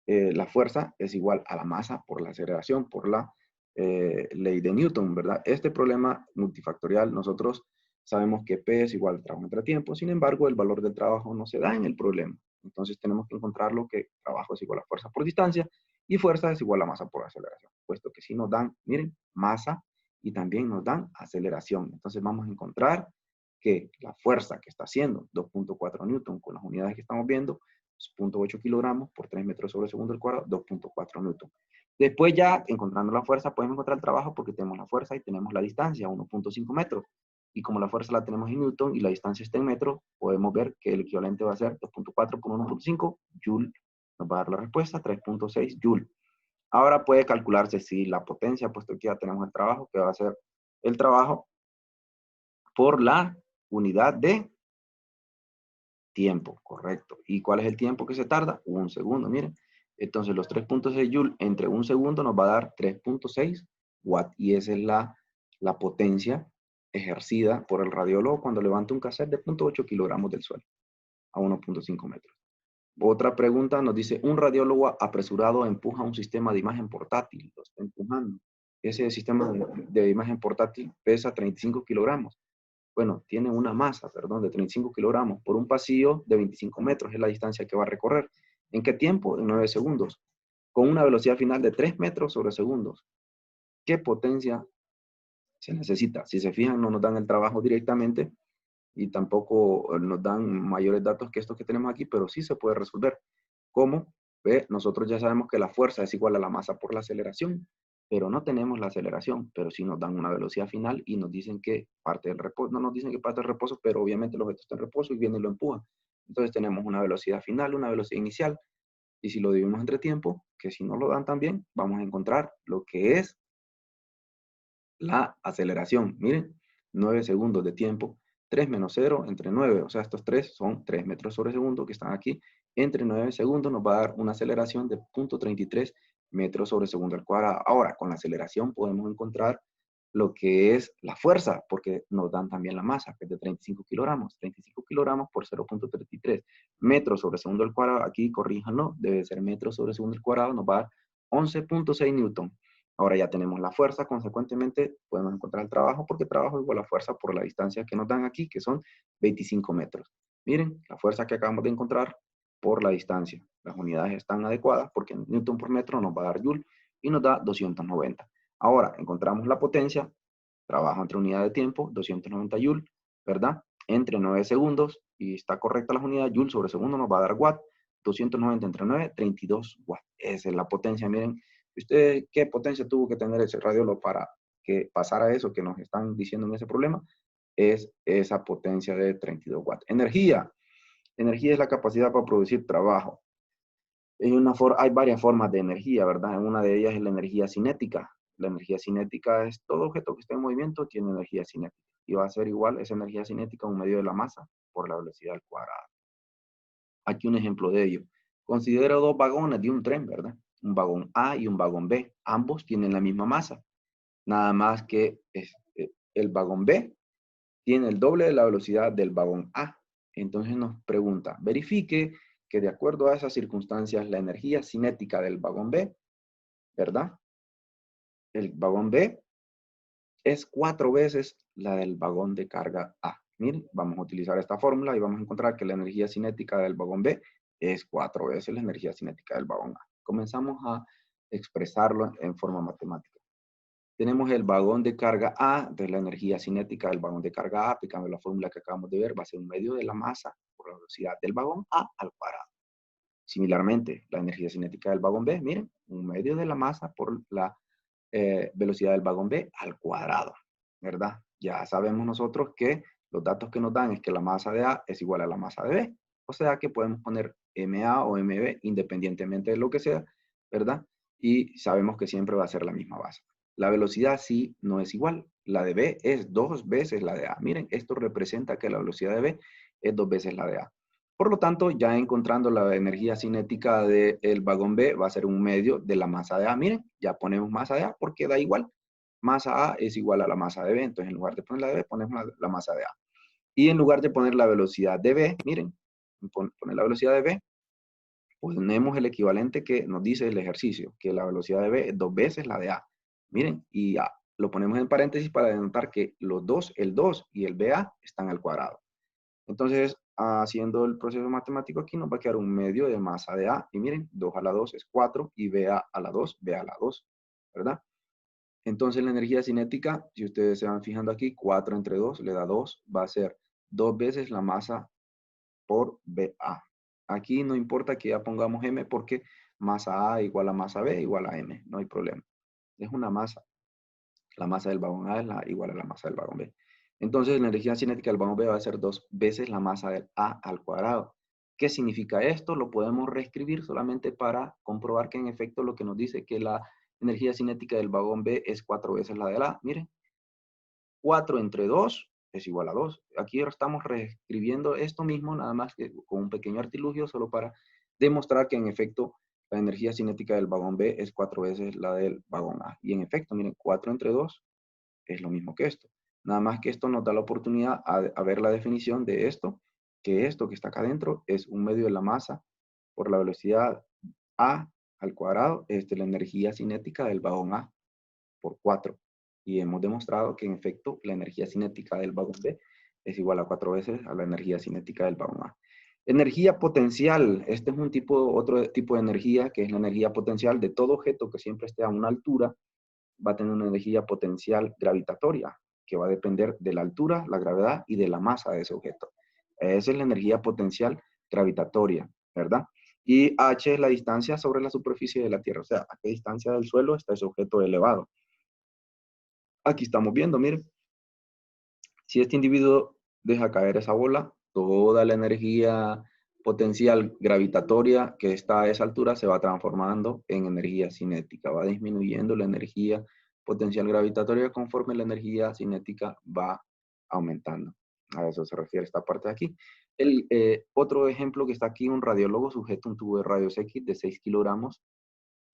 la fuerza es igual a la masa por la aceleración, por la ley de Newton, ¿verdad? Este problema multifactorial, nosotros sabemos que P es igual al trabajo entre tiempo, sin embargo, el valor del trabajo no se da en el problema. Entonces tenemos que encontrar lo que trabajo es igual a fuerza por distancia y fuerza es igual a masa por aceleración, puesto que si nos dan, miren, masa y también nos dan aceleración. Entonces vamos a encontrar que la fuerza que está haciendo 2.4 newton con las unidades que estamos viendo, 0.8 kilogramos por 3 metros sobre segundo al cuadrado, 2.4 newton. Después ya, encontrando la fuerza, podemos encontrar el trabajo porque tenemos la fuerza y tenemos la distancia, 1.5 metros. Y como la fuerza la tenemos en newton y la distancia está en metros, podemos ver que el equivalente va a ser 2.4 por 1.5 joule. Nos va a dar la respuesta, 3.6 joule. Ahora puede calcularse si la potencia, puesto que ya tenemos el trabajo, que va a ser el trabajo por la unidad de tiempo, correcto. ¿Y cuál es el tiempo que se tarda? Un segundo, miren. Entonces los 3.6 joules entre un segundo nos va a dar 3.6 watts. Y esa es la potencia ejercida por el radiólogo cuando levanta un cassette de 0.8 kilogramos del suelo a 1.5 metros. Otra pregunta nos dice, un radiólogo apresurado empuja un sistema de imagen portátil. Lo está empujando. Ese sistema de imagen portátil pesa 35 kilogramos. Bueno, tiene una masa, perdón, de 35 kilogramos por un pasillo de 25 metros, es la distancia que va a recorrer. ¿En qué tiempo? En 9 segundos. Con una velocidad final de 3 metros sobre segundos. ¿Qué potencia se necesita? Si se fijan, no nos dan el trabajo directamente y tampoco nos dan mayores datos que estos que tenemos aquí, pero sí se puede resolver. ¿Cómo? Ve, nosotros ya sabemos que la fuerza es igual a la masa por la aceleración, pero no tenemos la aceleración, pero sí nos dan una velocidad final y nos dicen que parte del reposo, no nos dicen que parte del reposo, pero obviamente el objeto está en reposo y viene y lo empuja. Entonces tenemos una velocidad final, una velocidad inicial, y si lo dividimos entre tiempo, que si no lo dan también, vamos a encontrar lo que es la aceleración. Miren, 9 segundos de tiempo, 3 menos 0 entre 9, o sea, estos 3 son 3 metros sobre segundo que están aquí, entre 9 segundos nos va a dar una aceleración de 0.33 metros sobre segundo al cuadrado. Ahora, con la aceleración podemos encontrar lo que es la fuerza, porque nos dan también la masa, que es de 35 kilogramos. 35 kilogramos por 0.33 metros sobre segundo al cuadrado, aquí corríjanlo, debe ser metros sobre segundo al cuadrado, nos va a dar 11.6 newton. Ahora ya tenemos la fuerza, consecuentemente podemos encontrar el trabajo, porque trabajo es igual a fuerza por la distancia que nos dan aquí, que son 25 metros. Miren, la fuerza que acabamos de encontrar por la distancia. Las unidades están adecuadas porque newton por metro nos va a dar joule y nos da 290. Ahora encontramos la potencia, trabajo entre unidad de tiempo, 290 joule, ¿verdad? Entre 9 segundos, y está correcta las unidades, joule sobre segundo nos va a dar watt, 290 entre 9, 32 watts. Esa es la potencia, miren. ¿Usted qué potencia tuvo que tener ese radiólogo para que pasara eso que nos están diciendo en ese problema? Es esa potencia de 32 watts. Energía. Energía es la capacidad para producir trabajo. Hay varias formas de energía, ¿verdad? Una de ellas es la energía cinética. La energía cinética es todo objeto que esté en movimiento tiene energía cinética. Y va a ser igual esa energía cinética a un medio de la masa por la velocidad al cuadrado. Aquí un ejemplo de ello. Considera dos vagones de un tren, ¿verdad? Un vagón A y un vagón B. Ambos tienen la misma masa. Nada más que el vagón B tiene el doble de la velocidad del vagón A. Entonces nos pregunta, verifique que de acuerdo a esas circunstancias la energía cinética del vagón B, ¿verdad? El vagón B es 4 veces la del vagón de carga A. Miren, vamos a utilizar esta fórmula y vamos a encontrar que la energía cinética del vagón B es 4 veces la energía cinética del vagón A. Comenzamos a expresarlo en forma matemática. Tenemos el vagón de carga A de la energía cinética del vagón de carga A, aplicando la fórmula que acabamos de ver, va a ser un medio de la masa por la velocidad del vagón A al cuadrado. Similarmente, la energía cinética del vagón B, miren, un medio de la masa por la velocidad del vagón B al cuadrado, ¿verdad? Ya sabemos nosotros que los datos que nos dan es que la masa de A es igual a la masa de B. O sea que podemos poner MA o MB independientemente de lo que sea, ¿verdad? Y sabemos que siempre va a ser la misma base. La velocidad sí no es igual. La de B es 2 veces la de A. Miren, esto representa que la velocidad de B es 2 veces la de A. Por lo tanto, ya encontrando la energía cinética del vagón B, va a ser un medio de la masa de A. Miren, ya ponemos masa de A porque da igual. Masa A es igual a la masa de B. Entonces, en lugar de poner la de B, ponemos la masa de A. Y en lugar de poner la velocidad de B, miren, poner la velocidad de B, ponemos el equivalente que nos dice el ejercicio, que la velocidad de B es 2 veces la de A. Miren, y A, lo ponemos en paréntesis para denotar que los dos, el 2 y el BA, están al cuadrado. Entonces, haciendo el proceso matemático aquí, nos va a quedar un medio de masa de A. Y miren, 2 a la 2 es 4 y BA a la 2, B a la 2, ¿verdad? Entonces, la energía cinética, si ustedes se van fijando aquí, 4 entre 2 le da 2, va a ser 2 veces la masa por BA. Aquí no importa que ya pongamos M porque masa A igual a masa B igual a M, no hay problema. Es una masa. La masa del vagón A es igual a la masa del vagón B. Entonces, la energía cinética del vagón B va a ser 2 veces la masa del A al cuadrado. ¿Qué significa esto? Lo podemos reescribir solamente para comprobar que en efecto lo que nos dice que la energía cinética del vagón B es 4 veces la del A. Miren, 4 entre 2 es igual a 2. Aquí ahora estamos reescribiendo esto mismo, nada más que con un pequeño artilugio, solo para demostrar que en efecto la energía cinética del vagón B es 4 veces la del vagón A. Y en efecto, miren, 4 entre 2 es lo mismo que esto. Nada más que esto nos da la oportunidad a ver la definición de esto, que esto que está acá adentro es un medio de la masa por la velocidad A al cuadrado, la energía cinética del vagón A por 4. Y hemos demostrado que en efecto la energía cinética del vagón B es igual a 4 veces a la energía cinética del vagón A. Energía potencial. Este es otro tipo de energía que es la energía potencial de todo objeto que siempre esté a una altura. Va a tener una energía potencial gravitatoria que va a depender de la altura, la gravedad y de la masa de ese objeto. Esa es la energía potencial gravitatoria, ¿verdad? Y h es la distancia sobre la superficie de la Tierra, o sea, a qué distancia del suelo está ese objeto elevado. Aquí estamos viendo, miren, si este individuo deja caer esa bola, toda la energía potencial gravitatoria que está a esa altura se va transformando en energía cinética, va disminuyendo la energía potencial gravitatoria conforme la energía cinética va aumentando. A eso se refiere esta parte de aquí. Otro ejemplo que está aquí, un radiólogo sujeta un tubo de rayos X de 6 kilogramos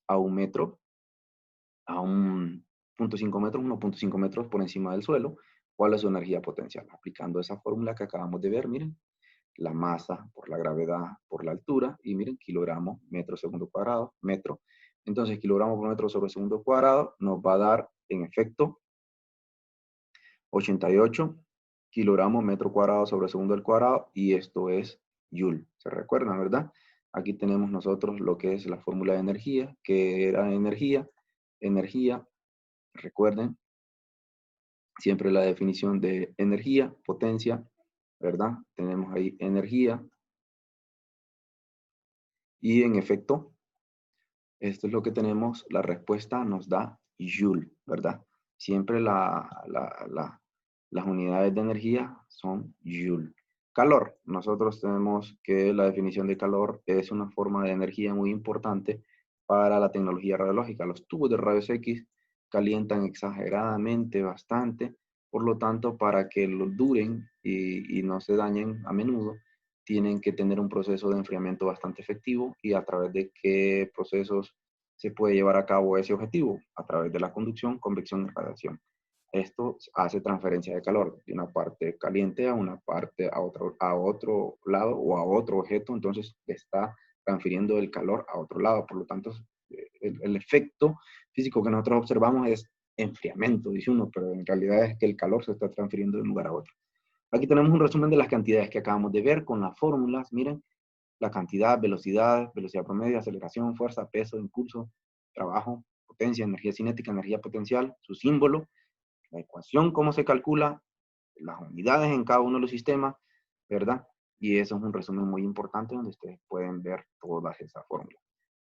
a 1 metro, a un 0.5 metros, 1.5 metros por encima del suelo. ¿Cuál es su energía potencial? Aplicando esa fórmula que acabamos de ver, miren, la masa por la gravedad por la altura, y miren, kilogramos, metro segundo cuadrado, metro. Entonces, kilogramos por metro sobre segundo cuadrado nos va a dar, en efecto, 88 kilogramos metro cuadrado sobre segundo al cuadrado, y esto es Joule. ¿Se recuerdan, verdad? Aquí tenemos nosotros lo que es la fórmula de energía, que era energía, recuerden, siempre la definición de energía, potencia, ¿verdad? Tenemos ahí energía. Y en efecto, esto es lo que tenemos, la respuesta nos da Joule, ¿verdad? Siempre las unidades de energía son Joule. Calor, nosotros tenemos que la definición de calor es una forma de energía muy importante para la tecnología radiológica. Los tubos de rayos X calientan exageradamente bastante, por lo tanto, para que los duren y no se dañen a menudo, tienen que tener un proceso de enfriamiento bastante efectivo. ¿Y a través de qué procesos se puede llevar a cabo ese objetivo? A través de la conducción, convección y radiación. Esto hace transferencia de calor de una parte caliente a una parte a otro lado o a otro objeto, entonces está transfiriendo el calor a otro lado. Por lo tanto, el efecto físico que nosotros observamos es enfriamiento, dice uno, pero en realidad es que el calor se está transfiriendo de un lugar a otro. Aquí tenemos un resumen de las cantidades que acabamos de ver con las fórmulas. Miren, la cantidad, velocidad, velocidad promedio, aceleración, fuerza, peso, impulso, trabajo, potencia, energía cinética, energía potencial, su símbolo, la ecuación, cómo se calcula, las unidades en cada uno de los sistemas, ¿verdad? Y eso es un resumen muy importante donde ustedes pueden ver todas esas fórmulas.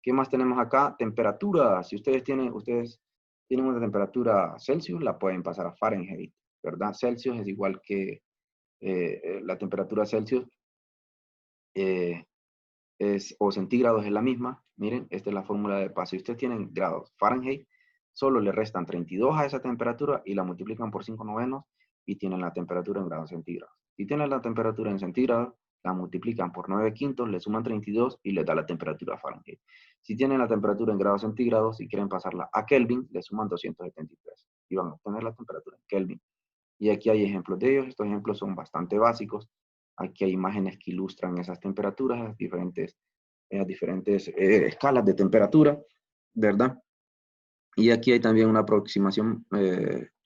¿Qué más tenemos acá? Temperatura. Si ustedes tienen una temperatura Celsius, la pueden pasar a Fahrenheit, ¿verdad? Celsius es igual que la temperatura Celsius o centígrados es la misma. Miren, esta es la fórmula de paz. Si ustedes tienen grados Fahrenheit, solo le restan 32 a esa temperatura y la multiplican por 5/9 y tienen la temperatura en grados centígrados. Si tienen la temperatura en centígrados, la multiplican por 9/5, le suman 32 y les da la temperatura Fahrenheit. Si tienen la temperatura en grados centígrados y quieren pasarla a Kelvin, le suman 273 y van a obtener la temperatura en Kelvin. Y aquí hay ejemplos de ellos. Estos ejemplos son bastante básicos. Aquí hay imágenes que ilustran esas temperaturas, las diferentes escalas de temperatura, ¿verdad? Y aquí hay también una aproximación,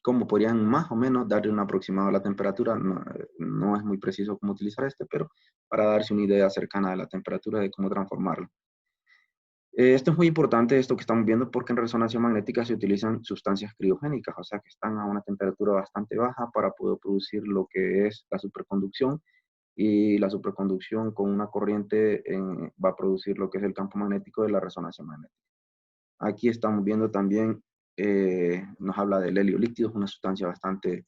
cómo podrían más o menos darle un aproximado a la temperatura. No, no es muy preciso cómo utilizar pero para darse una idea cercana de la temperatura, de cómo transformarla. Esto es muy importante, esto que estamos viendo, porque en resonancia magnética se utilizan sustancias criogénicas, o sea que están a una temperatura bastante baja para poder producir lo que es la superconducción, y la superconducción con una corriente va a producir lo que es el campo magnético de la resonancia magnética. Aquí estamos viendo también, nos habla del helio líquido, es una sustancia bastante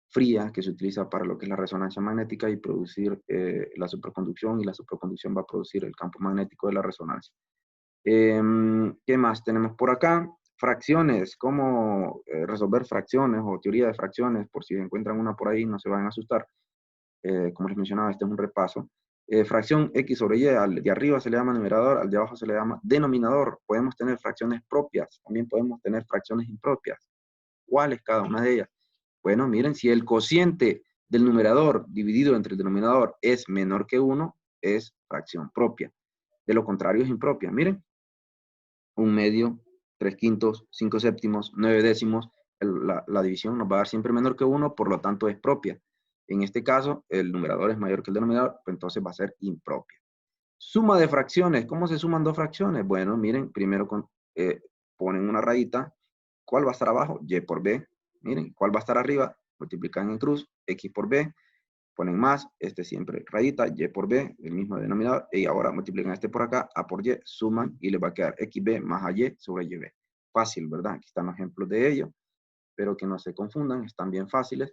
fría que se utiliza para lo que es la resonancia magnética y producir la superconducción, y la superconducción va a producir el campo magnético de la resonancia. ¿Qué más tenemos por acá? Fracciones, cómo resolver fracciones o teoría de fracciones, por si encuentran una por ahí, no se van a asustar. Como les mencionaba, este es un repaso. Fracción X sobre Y, al de arriba se le llama numerador, al de abajo se le llama denominador. Podemos tener fracciones propias, también podemos tener fracciones impropias. ¿Cuál es cada una de ellas? Bueno, miren, si el cociente del numerador dividido entre el denominador es menor que 1, es fracción propia. De lo contrario, es impropia. Miren, 1/2, 3/5, 5/7, 9/10. La división nos va a dar siempre menor que 1, por lo tanto es propia. En este caso, el numerador es mayor que el denominador, pues entonces va a ser impropia. Suma de fracciones. ¿Cómo se suman dos fracciones? Bueno, miren, primero ponen una rayita. ¿Cuál va a estar abajo? Y por B. Miren, ¿cuál va a estar arriba? Multiplican en cruz, X por B. Ponen más, siempre rayita, Y por B, el mismo denominador, y ahora multiplican por acá, A por Y, suman, y les va a quedar XB más AY sobre YB. Fácil, ¿verdad? Aquí están los ejemplos de ello, pero que no se confundan, están bien fáciles.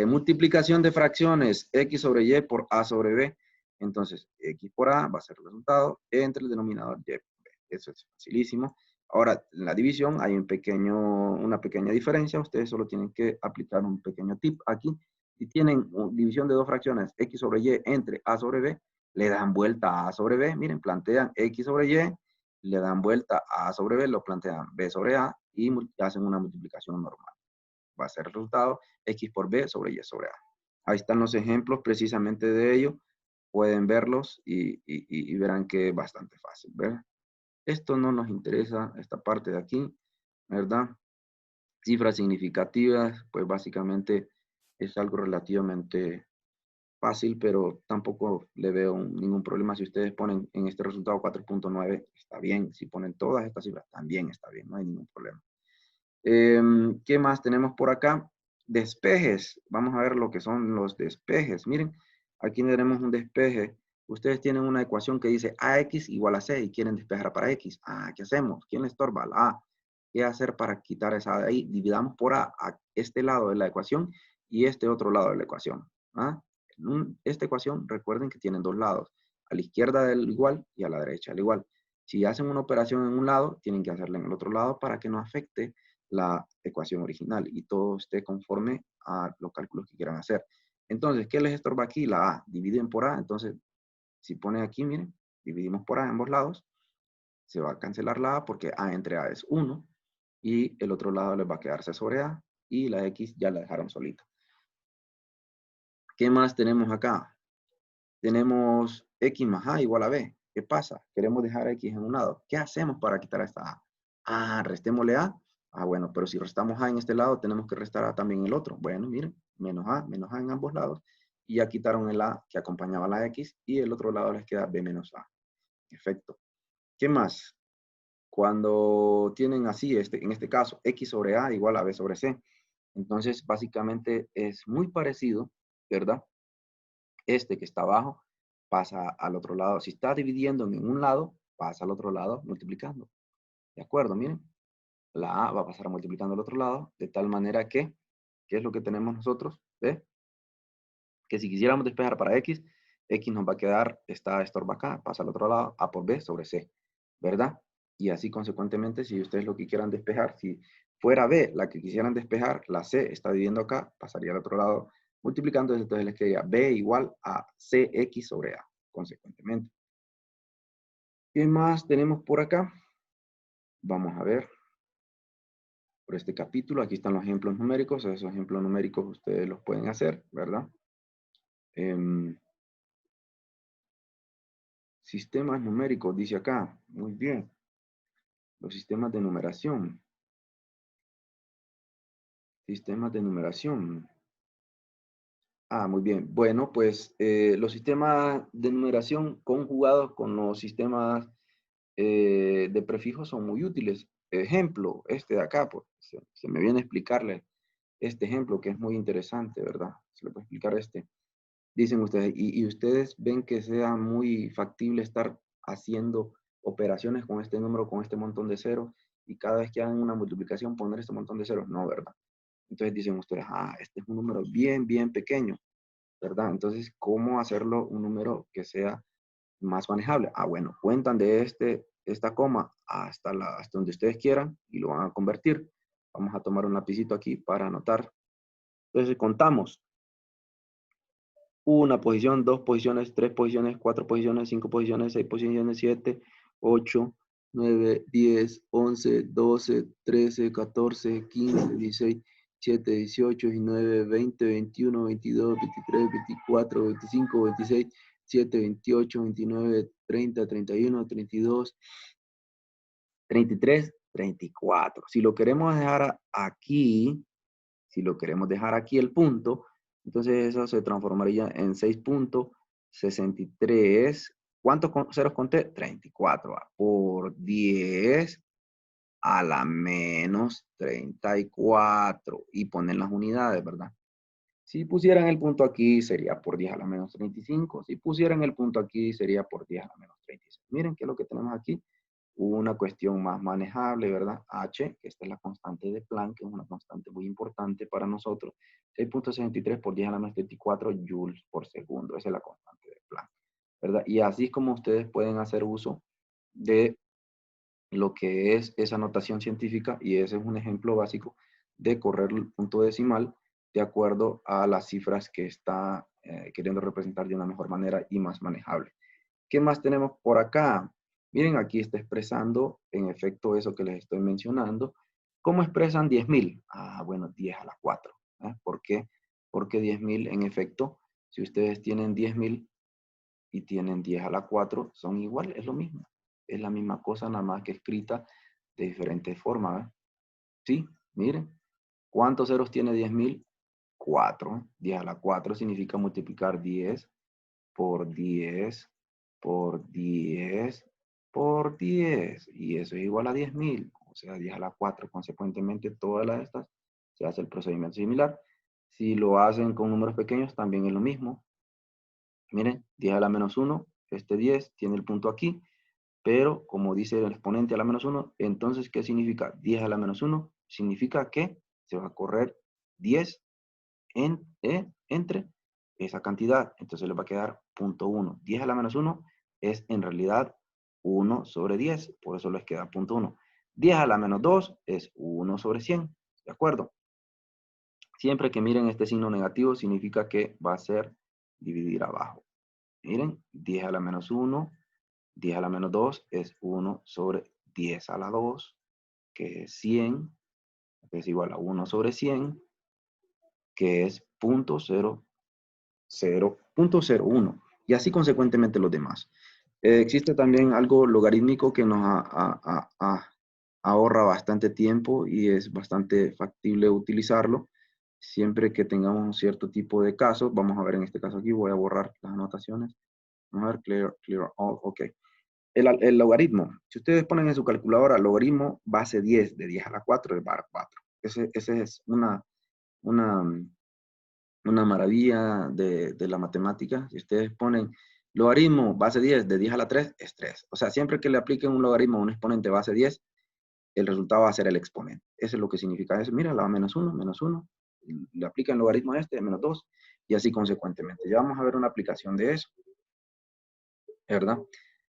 Multiplicación de fracciones, X sobre Y por A sobre B. Entonces, X por A va a ser el resultado entre el denominador Y por B. Eso es facilísimo. Ahora, en la división hay una pequeña diferencia. Ustedes solo tienen que aplicar un pequeño tip aquí. Si tienen división de dos fracciones, X sobre Y entre A sobre B, le dan vuelta a A sobre B. Miren, plantean X sobre Y, le dan vuelta a A sobre B, lo plantean B sobre A y hacen una multiplicación normal. Va a ser el resultado X por B sobre Y sobre A. Ahí están los ejemplos precisamente de ello. Pueden verlos y verán que es bastante fácil, ¿verdad? Esto no nos interesa, esta parte de aquí, ¿verdad? Cifras significativas, pues básicamente es algo relativamente fácil, pero tampoco le veo ningún problema. Si ustedes ponen en este resultado 4.9, está bien. Si ponen todas estas cifras, también está bien, no hay ningún problema. ¿Qué más tenemos por acá? Despejes. Vamos a ver lo que son los despejes. Miren, aquí tenemos un despeje. Ustedes tienen una ecuación que dice AX igual a C y quieren despejar para X. ¿Qué hacemos? ¿Quién le estorba? La A. ¿Qué hacer para quitar esa de ahí? Dividamos por A este lado de la ecuación y este otro lado de la ecuación. Esta ecuación, recuerden que tienen dos lados. A la izquierda del igual y a la derecha del igual. Si hacen una operación en un lado, tienen que hacerla en el otro lado para que no afecte la ecuación original y todo esté conforme a los cálculos que quieran hacer. Entonces, ¿qué les estorba aquí? La A. Dividen por A. Entonces, si ponen aquí, miren, dividimos por A en ambos lados, se va a cancelar la A porque A entre A es 1 y el otro lado les va a quedar C sobre A y la X ya la dejaron solita. ¿Qué más tenemos acá? Tenemos X más A igual a B. ¿Qué pasa? Queremos dejar X en un lado. ¿Qué hacemos para quitar esta A? Restémosle A. Bueno, pero si restamos A en este lado, tenemos que restar A también en el otro. Bueno, miren, menos A en ambos lados. Y ya quitaron el A que acompañaba a la X y el otro lado les queda B menos A. Perfecto. ¿Qué más? Cuando tienen así, en este caso, X sobre A igual a B sobre C. Entonces, básicamente es muy parecido, ¿verdad? Este que está abajo pasa al otro lado. Si está dividiendo en un lado, pasa al otro lado multiplicando. ¿De acuerdo? Miren, la A va a pasar multiplicando al otro lado, de tal manera que, ¿qué es lo que tenemos nosotros? ¿Ve? Que si quisiéramos despejar para X, X nos va a quedar, esta estorba acá, pasa al otro lado, A por B sobre C, ¿verdad? Y así consecuentemente, si ustedes lo que quieran despejar, si fuera B la que quisieran despejar, la C está dividiendo acá, pasaría al otro lado multiplicando, entonces les quedaría B igual a CX sobre A, consecuentemente. ¿Qué más tenemos por acá? Vamos a ver por este capítulo. Aquí están los ejemplos numéricos. Esos ejemplos numéricos ustedes los pueden hacer, ¿verdad? Sistemas numéricos, dice acá. Muy bien. Los sistemas de numeración. Sistemas de numeración. Muy bien. Bueno, pues los sistemas de numeración conjugados con los sistemas de prefijos son muy útiles. Ejemplo, este de acá, pues se me viene a explicarle este ejemplo que es muy interesante, ¿verdad? Se le puede explicar este. Dicen ustedes, y ustedes ven que sea muy factible estar haciendo operaciones con este número, con este montón de ceros, y cada vez que hagan una multiplicación poner este montón de ceros. No, ¿verdad? Entonces dicen ustedes, este es un número bien, bien pequeño, ¿verdad? Entonces, ¿cómo hacerlo un número que sea más manejable? Bueno, cuentan de esta coma hasta donde ustedes quieran y lo van a convertir. Vamos a tomar un lapicito aquí para anotar. Entonces, contamos. Una posición, dos posiciones, tres posiciones, cuatro posiciones, cinco posiciones, seis posiciones, 7, 8, 9, 10, 11, 12, 13, 14, 15, 16, 17, 18, 19, 20, 21, 22, 23, 24, 25, 26, 7, 28, 29, 30, 31, 32, 33, 34. Si lo queremos dejar aquí, si lo queremos dejar aquí el punto, entonces eso se transformaría en 6.63. ¿Cuántos ceros conté? 34. Por 10 a la menos 34. Y ponen las unidades, ¿verdad? Si pusieran el punto aquí, sería por 10 a la menos 35. Si pusieran el punto aquí, sería por 10 a la menos 36. Miren qué es lo que tenemos aquí. Una cuestión más manejable, ¿verdad? H, que esta es la constante de Planck, que es una constante muy importante para nosotros. 6.63 por 10 a la menos 34 joules por segundo. Esa es la constante de Planck, ¿verdad? Y así es como ustedes pueden hacer uso de lo que es esa notación científica, y ese es un ejemplo básico de correr el punto decimal de acuerdo a las cifras que está queriendo representar de una mejor manera y más manejable. ¿Qué más tenemos por acá? Miren, aquí está expresando en efecto eso que les estoy mencionando. ¿Cómo expresan 10.000? Bueno, 10 a la 4. ¿Por qué? Porque 10.000 en efecto, si ustedes tienen 10.000 y tienen 10 a la 4, son igual, es lo mismo. Es la misma cosa, nada más que escrita de diferentes formas. Sí, miren. ¿Cuántos ceros tiene 10.000? 4. 10 a la 4 significa multiplicar 10 por 10 por 10 por 10. Y eso es igual a 10.000. O sea, 10 a la 4. Consecuentemente, todas las estas se hace el procedimiento similar. Si lo hacen con números pequeños, también es lo mismo. Miren, 10 a la menos 1, este 10 tiene el punto aquí, pero como dice el exponente a la menos 1, entonces, ¿qué significa 10 a la menos 1? Significa que se va a correr 10 entre esa cantidad. Entonces le va a quedar 0.1. 10 a la menos 1 es en realidad 1 sobre 10, por eso les queda 0.1. 10 a la menos 2 es 1 sobre 100, ¿de acuerdo? Siempre que miren este signo negativo, significa que va a ser dividir abajo. Miren, 10 a la menos 1, 10 a la menos 2 es 1 sobre 10 a la 2, que es 100, que es igual a 1 sobre 100, que es 0.01. Y así consecuentemente los demás. Existe también algo logarítmico que nos ahorra bastante tiempo y es bastante factible utilizarlo. Siempre que tengamos un cierto tipo de casos, vamos a ver en este caso aquí, voy a borrar las anotaciones. Vamos a ver, clear all, ok. El logaritmo, si ustedes ponen en su calculadora logaritmo base 10, de 10 a la 4 es bar 4. Ese es una maravilla de la matemática. Si ustedes ponen logaritmo base 10 de 10 a la 3, es 3. O sea, siempre que le apliquen un logaritmo a un exponente base 10, el resultado va a ser el exponente. Eso es lo que significa eso. Mira, la menos 1, le aplican el logaritmo a este, menos 2, y así consecuentemente. Ya vamos a ver una aplicación de eso, ¿verdad?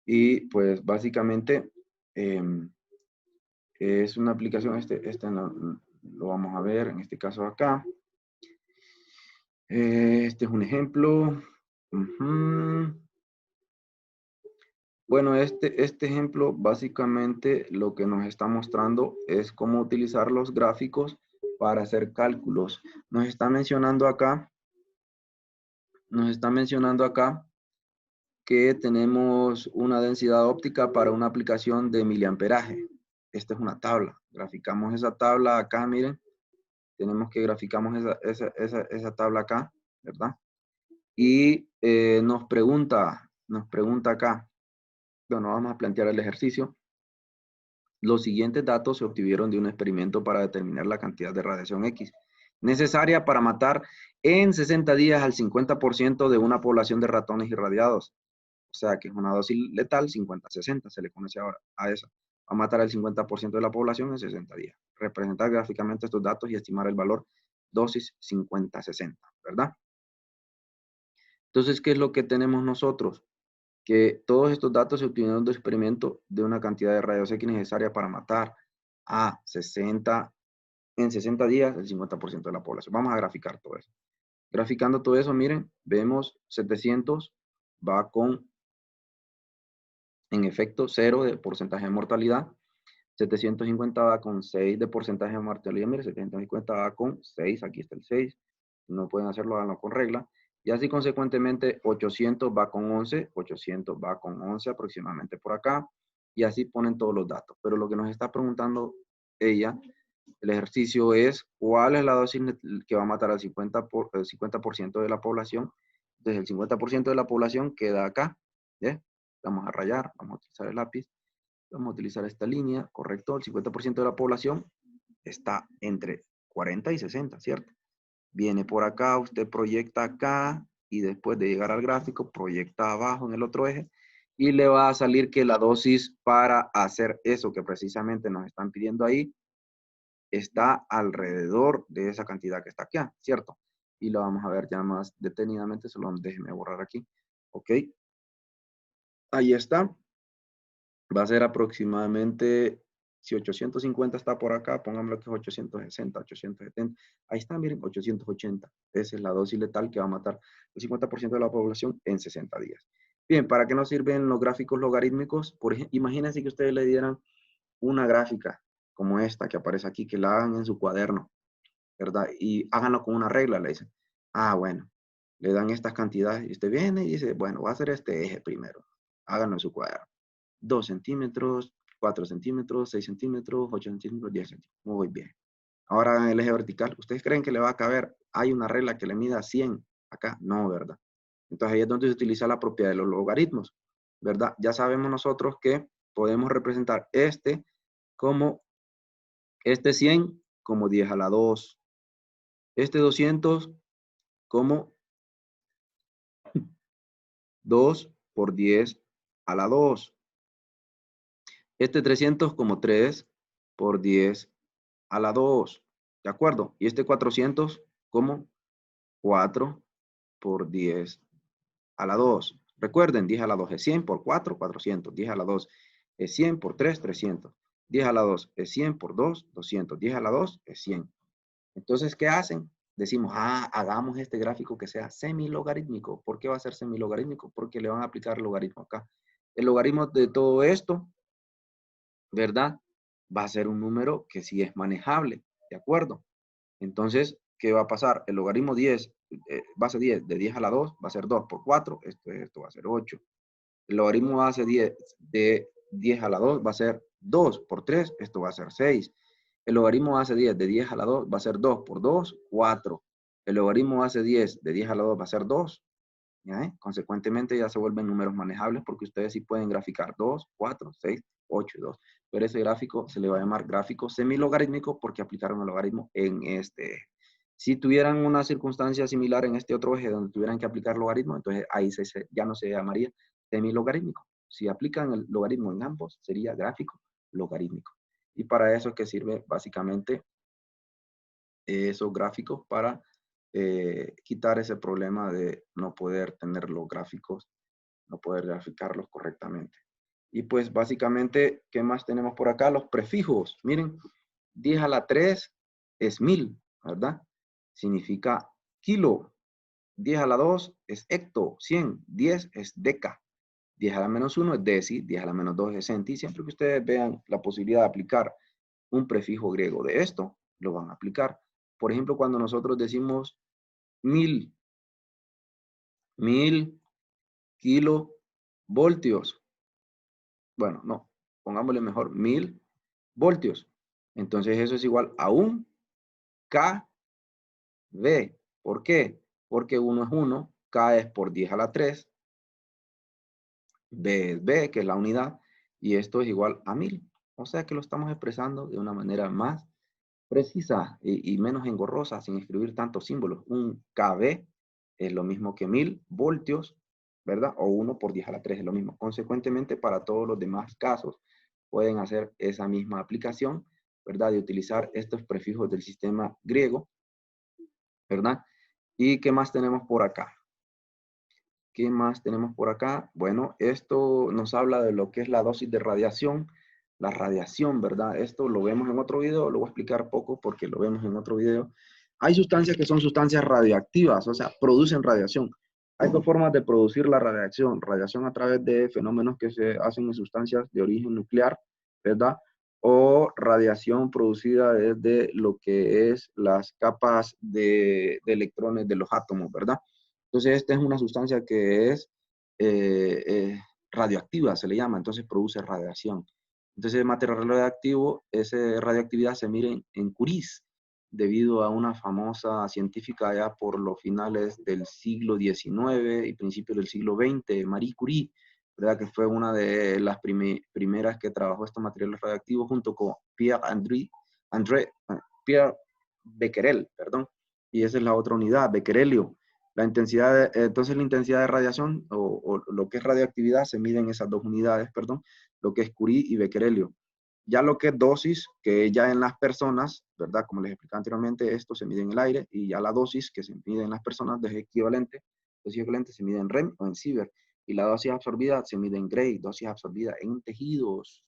Y pues básicamente es una aplicación, este lo vamos a ver en este caso acá. Este es un ejemplo. Bueno, este ejemplo básicamente lo que nos está mostrando es cómo utilizar los gráficos para hacer cálculos. Nos está mencionando acá que tenemos una densidad óptica para una aplicación de miliamperaje. Esta es una tabla. Graficamos esa tabla acá, miren. Tenemos que graficamos esa tabla acá, ¿verdad? Y nos pregunta acá. Bueno, vamos a plantear el ejercicio. Los siguientes datos se obtuvieron de un experimento para determinar la cantidad de radiación X necesaria para matar en 60 días al 50% de una población de ratones irradiados. O sea que es una dosis letal 50-60, se le conoce ahora a esa. Va a matar al 50% de la población en 60 días. Representar gráficamente estos datos y estimar el valor dosis 50-60, ¿verdad? Entonces, ¿qué es lo que tenemos nosotros? Que todos estos datos se obtuvieron de experimento de una cantidad de rayos X necesaria para matar a 60, en 60 días el 50% de la población. Vamos a graficar todo eso. Graficando todo eso, miren, vemos 700 va con, en efecto, 0 de porcentaje de mortalidad. 750 va con 6 de porcentaje de mortalidad. Miren, 750 va con 6, aquí está el 6. No pueden hacerlo, háganlo con regla. Y así consecuentemente 800 va con 11, 800 va con 11 aproximadamente por acá. Y así ponen todos los datos. Pero lo que nos está preguntando ella, el ejercicio es cuál es la dosis que va a matar al 50% de la población. Entonces el 50% de la población queda acá. ¿Ya? Vamos a rayar, vamos a utilizar el lápiz. Vamos a utilizar esta línea, correcto. El 50% de la población está entre 40 y 60, ¿cierto? Viene por acá, usted proyecta acá y después de llegar al gráfico, proyecta abajo en el otro eje y le va a salir que la dosis para hacer eso que precisamente nos están pidiendo ahí está alrededor de esa cantidad que está aquí, ¿cierto? Y lo vamos a ver ya más detenidamente, solo déjeme borrar aquí, ¿ok? Ahí está. Va a ser aproximadamente, si 850 está por acá, pongámoslo que es 860, 870. Ahí está, miren, 880. Esa es la dosis letal que va a matar el 50% de la población en 60 días. Bien, ¿para qué nos sirven los gráficos logarítmicos? Por ejemplo, imagínense que ustedes le dieran una gráfica como esta que aparece aquí, que la hagan en su cuaderno, ¿verdad? Y háganlo con una regla, le dicen. Ah, bueno, le dan estas cantidades y usted viene y dice, bueno, va a hacer este eje primero. Háganlo en su cuaderno. 2 centímetros, 4 centímetros, 6 centímetros, 8 centímetros, 10 centímetros. Muy bien. Ahora en el eje vertical, ¿ustedes creen que le va a caber? Hay una regla que le mida 100 acá. No, ¿verdad? Entonces ahí es donde se utiliza la propiedad de los logaritmos, ¿verdad? Ya sabemos nosotros que podemos representar como este 100 como 10 a la 2, Este 200 como 2 por 10 a la 2. Este 300 como 3 por 10 a la 2. ¿De acuerdo? Y este 400 como 4 por 10 a la 2. Recuerden, 10 a la 2 es 100 por 4, 400. 10 a la 2 es 100 por 3, 300. 10 a la 2 es 100 por 2, 200. 10 a la 2 es 100. Entonces, ¿qué hacen? Decimos, hagamos este gráfico que sea semilogarítmico. ¿Por qué va a ser semilogarítmico? Porque le van a aplicar logaritmo acá. El logaritmo de todo esto, ¿verdad? Va a ser un número que sí es manejable, ¿de acuerdo? Entonces, ¿qué va a pasar? El logaritmo 10, base 10, de 10 a la 2, va a ser 2 por 4, esto va a ser 8. El logaritmo base 10, de 10 a la 2, va a ser 2 por 3, esto va a ser 6. El logaritmo base 10, de 10 a la 2, va a ser 2 por 2, 4. El logaritmo base 10, de 10 a la 2, va a ser 2. ¿Ya? Consecuentemente ya se vuelven números manejables porque ustedes sí pueden graficar 2, 4, 6, 8 y 2. Pero ese gráfico se le va a llamar gráfico semilogarítmico porque aplicaron el logaritmo en este eje. Si tuvieran una circunstancia similar en este otro eje donde tuvieran que aplicar logaritmo, entonces ahí ya no se llamaría semilogarítmico. Si aplican el logaritmo en ambos, sería gráfico logarítmico. Y para eso es que sirve básicamente esos gráficos para quitar ese problema de no poder tener los gráficos, no poder graficarlos correctamente. Y pues básicamente, ¿qué más tenemos por acá? Los prefijos. Miren, 10 a la 3 es 1000, ¿verdad? Significa kilo. 10 a la 2 es hecto, 100. 10 es deca. 10 a la menos 1 es deci. 10 a la menos 2 es centi. Siempre que ustedes vean la posibilidad de aplicar un prefijo griego de esto, lo van a aplicar. Por ejemplo, cuando nosotros decimos 1000 kilovoltios. Bueno, no, pongámosle mejor 1000 voltios. Entonces eso es igual a un kV. ¿Por qué? Porque 1 es 1, K es por 10 a la 3, B es B, que es la unidad, y esto es igual a 1000. O sea que lo estamos expresando de una manera más precisa y menos engorrosa, sin escribir tantos símbolos. Un kV es lo mismo que 1000 voltios, ¿verdad? O 1 por 10 a la 3 es lo mismo. Consecuentemente, para todos los demás casos, pueden hacer esa misma aplicación, ¿verdad? De utilizar estos prefijos del sistema griego, ¿verdad? ¿Y qué más tenemos por acá? ¿Qué más tenemos por acá? Bueno, esto nos habla de lo que es la dosis de radiación. La radiación, ¿verdad? Esto lo vemos en otro video, lo voy a explicar poco porque lo vemos en otro video. Hay sustancias que son sustancias radioactivas, o sea, producen radiación. Hay dos formas de producir la radiación. Radiación a través de fenómenos que se hacen en sustancias de origen nuclear, ¿verdad? O radiación producida desde lo que es las capas de electrones de los átomos, ¿verdad? Entonces, esta es una sustancia que es radioactiva, se le llama, entonces produce radiación. Entonces, el material radioactivo, esa radioactividad se mide en Curies, debido a una famosa científica ya por los finales del siglo XIX y principios del siglo XX, Marie Curie, ¿verdad? Que fue una de las primeras que trabajó estos materiales radioactivos junto con Pierre Becquerel, perdón. Y esa es la otra unidad, becquerelio. Entonces la intensidad de radiación o lo que es radioactividad se mide en esas dos unidades, perdón, lo que es Curie y becquerelio. Ya lo que es dosis, que ya en las personas, ¿verdad? Como les explicaba anteriormente, esto se mide en el aire y ya la dosis que se mide en las personas es equivalente, dosis equivalente se mide en REM o en Siever. Y la dosis absorbida se mide en Gray, dosis absorbida en tejidos.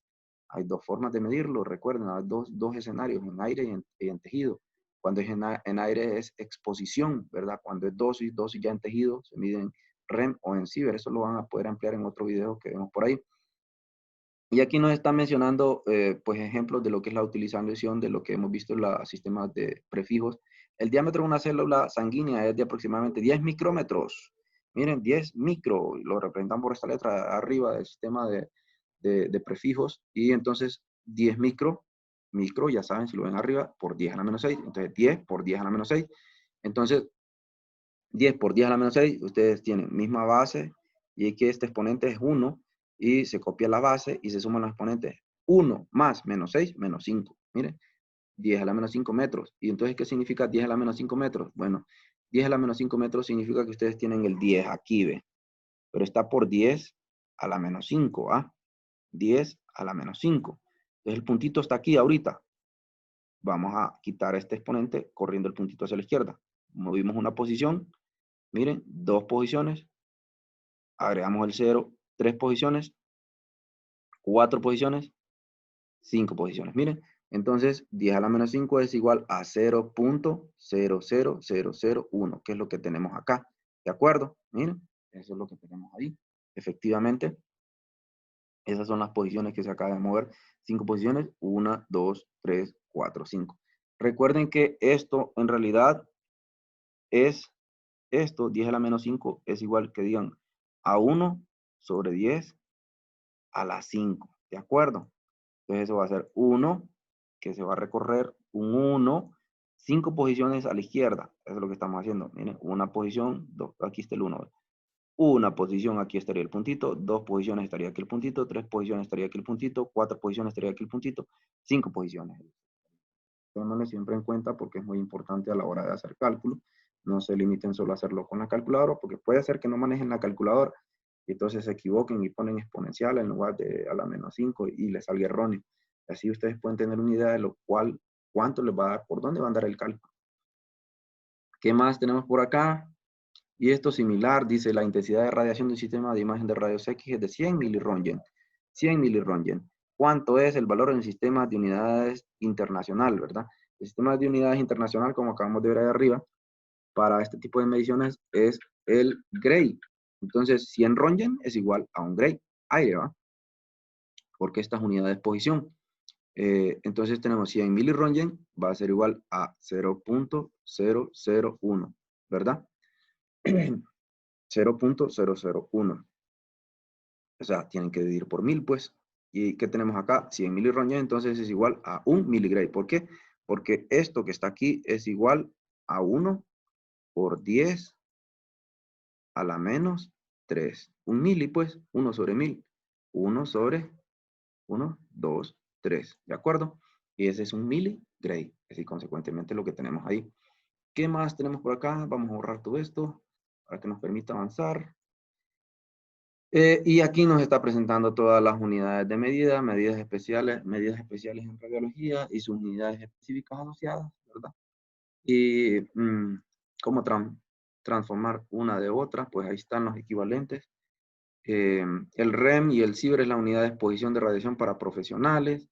Hay dos formas de medirlo, recuerden, hay dos escenarios, en aire y en tejido. Cuando es en aire es exposición, ¿verdad? Cuando es dosis ya en tejido, se mide en REM o en Siever. Eso lo van a poder ampliar en otro video que vemos por ahí. Y aquí nos están mencionando, pues, ejemplos de lo que es la utilización de lo que hemos visto en los sistemas de prefijos. El diámetro de una célula sanguínea es de aproximadamente 10 micrómetros. Miren, 10 micro, lo representan por esta letra arriba del sistema de prefijos. Y entonces, 10 micro, ya saben, si lo ven arriba, por 10 a la menos 6. Entonces, 10 por 10 a la menos 6. Entonces, 10 por 10 a la menos 6, ustedes tienen misma base, y aquí este exponente es 1, y se copia la base y se suman los exponentes 1 más menos 6 menos 5. Miren, 10 a la menos 5 metros. ¿Y entonces qué significa 10 a la menos 5 metros? Bueno, 10 a la menos 5 metros significa que ustedes tienen el 10 aquí, ¿ve? Pero está por 10 a la menos 5, ¿ah? 10 a la menos 5. Entonces el puntito está aquí ahorita. Vamos a quitar este exponente corriendo el puntito hacia la izquierda. Movimos una posición. Miren, 2 posiciones. Agregamos el 0, 3 posiciones. 4 posiciones. 5 posiciones. Miren, entonces 10 a la menos 5 es igual a 0.00001, que es lo que tenemos acá. ¿De acuerdo? Miren, eso es lo que tenemos ahí. Efectivamente, esas son las posiciones que se acaban de mover. 5 posiciones, 1, 2, 3, 4, 5. Recuerden que esto en realidad es esto, 10 a la menos 5 es igual que digan a 1 sobre 10 a la 5. ¿De acuerdo? Entonces eso va a ser 1, que se va a recorrer un 1, 5 posiciones a la izquierda. Eso es lo que estamos haciendo. Miren, una posición, aquí está el 1. Una posición, aquí estaría el puntito. 2 posiciones estaría aquí el puntito. 3 posiciones estaría aquí el puntito. 4 posiciones estaría aquí el puntito. 5 posiciones. Ténganlo siempre en cuenta porque es muy importante a la hora de hacer cálculo. No se limiten solo a hacerlo con la calculadora, porque puede ser que no manejen la calculadora y entonces se equivoquen y ponen exponencial en lugar de a la menos 5 y les salga erróneo. Así ustedes pueden tener una idea de lo cual, cuánto les va a dar, por dónde va a andar el cálculo. ¿Qué más tenemos por acá? Y esto similar, dice la intensidad de radiación de un sistema de imagen de rayos X es de 100 miliröntgen. 100 miliröntgen. ¿Cuánto es el valor en el sistema de unidades internacional, verdad? El sistema de unidades internacional, como acabamos de ver ahí arriba, para este tipo de mediciones es el Gray. Entonces, 100 Röntgen es igual a un Gray, aire, ¿va? Porque esta es unidad de exposición. Entonces tenemos 100 miliröntgen, va a ser igual a 0.001, ¿verdad? 0.001. O sea, tienen que dividir por 1000, pues. ¿Y qué tenemos acá? 100 miliröntgen, entonces es igual a 1 miligray. ¿Por qué? Porque esto que está aquí es igual a 1 por 10 a la menos 3. Un mili, pues, 1 sobre 1000. 1 sobre 1, 2, 3. ¿De acuerdo? Y ese es un miligray. Así, consecuentemente, lo que tenemos ahí. ¿Qué más tenemos por acá? Vamos a borrar todo esto para que nos permita avanzar. Y aquí nos está presentando todas las unidades de medida, medidas especiales en radiología y sus unidades específicas asociadas, ¿verdad? Y cómo transformar una de otra, pues ahí están los equivalentes. El REM y el CIBR es la unidad de exposición de radiación para profesionales.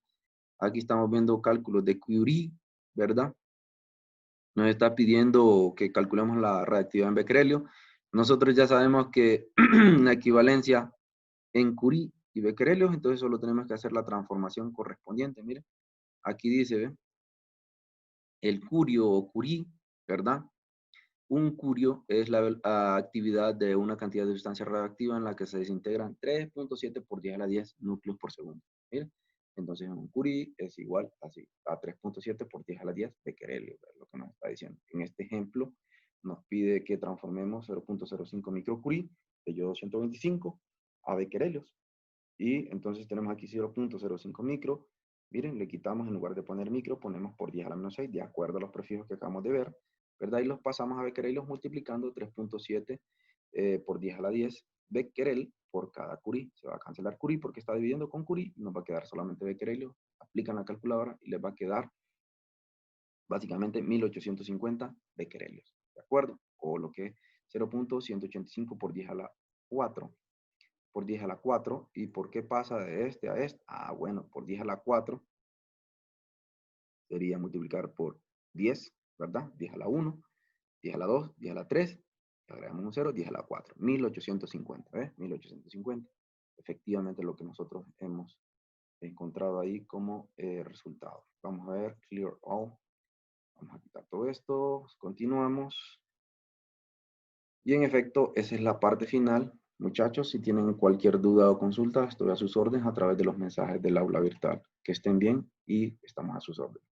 Aquí estamos viendo cálculos de Curie, ¿verdad? Nos está pidiendo que calculemos la reactividad en becquerelio. Nosotros ya sabemos que la equivalencia en Curie y becquerelios, entonces solo tenemos que hacer la transformación correspondiente. Miren, aquí dice, ¿ve? El curio o Curie, ¿verdad? Un curio es la actividad de una cantidad de sustancia radioactiva en la que se desintegran 3.7 por 10 a la 10 núcleos por segundo. Miren, entonces un Curie es igual así, a 3.7 por 10 a la 10 becquerelio, es lo que nos está diciendo. En este ejemplo nos pide que transformemos 0.05 microcurie de yodo 125 a becquerelios. Y entonces tenemos aquí 0.05 micro. Miren, le quitamos, en lugar de poner micro, ponemos por 10 a la menos 6, de acuerdo a los prefijos que acabamos de ver, ¿verdad? Y los pasamos a becquerel multiplicando 3.7 por 10 a la 10 becquerel por cada curie. Se va a cancelar curie porque está dividiendo con curie, nos va a quedar solamente becquerel. Aplican la calculadora y les va a quedar básicamente 1850 becquerelios, ¿de acuerdo? O lo que es 0.185 por 10 a la 4. Por 10 a la 4. ¿Y por qué pasa de este a este? Ah, bueno, por 10 a la 4 sería multiplicar por 10, ¿verdad? 10 a la 1, 10 a la 2, 10 a la 3, agregamos un 0, 10 a la 4. 1850, ¿ves? 1850. Efectivamente lo que nosotros hemos encontrado ahí como resultado. Vamos a ver, clear all. Vamos a quitar todo esto, continuamos. Y en efecto, esa es la parte final. Muchachos, si tienen cualquier duda o consulta, estoy a sus órdenes a través de los mensajes del aula virtual. Que estén bien y estamos a sus órdenes.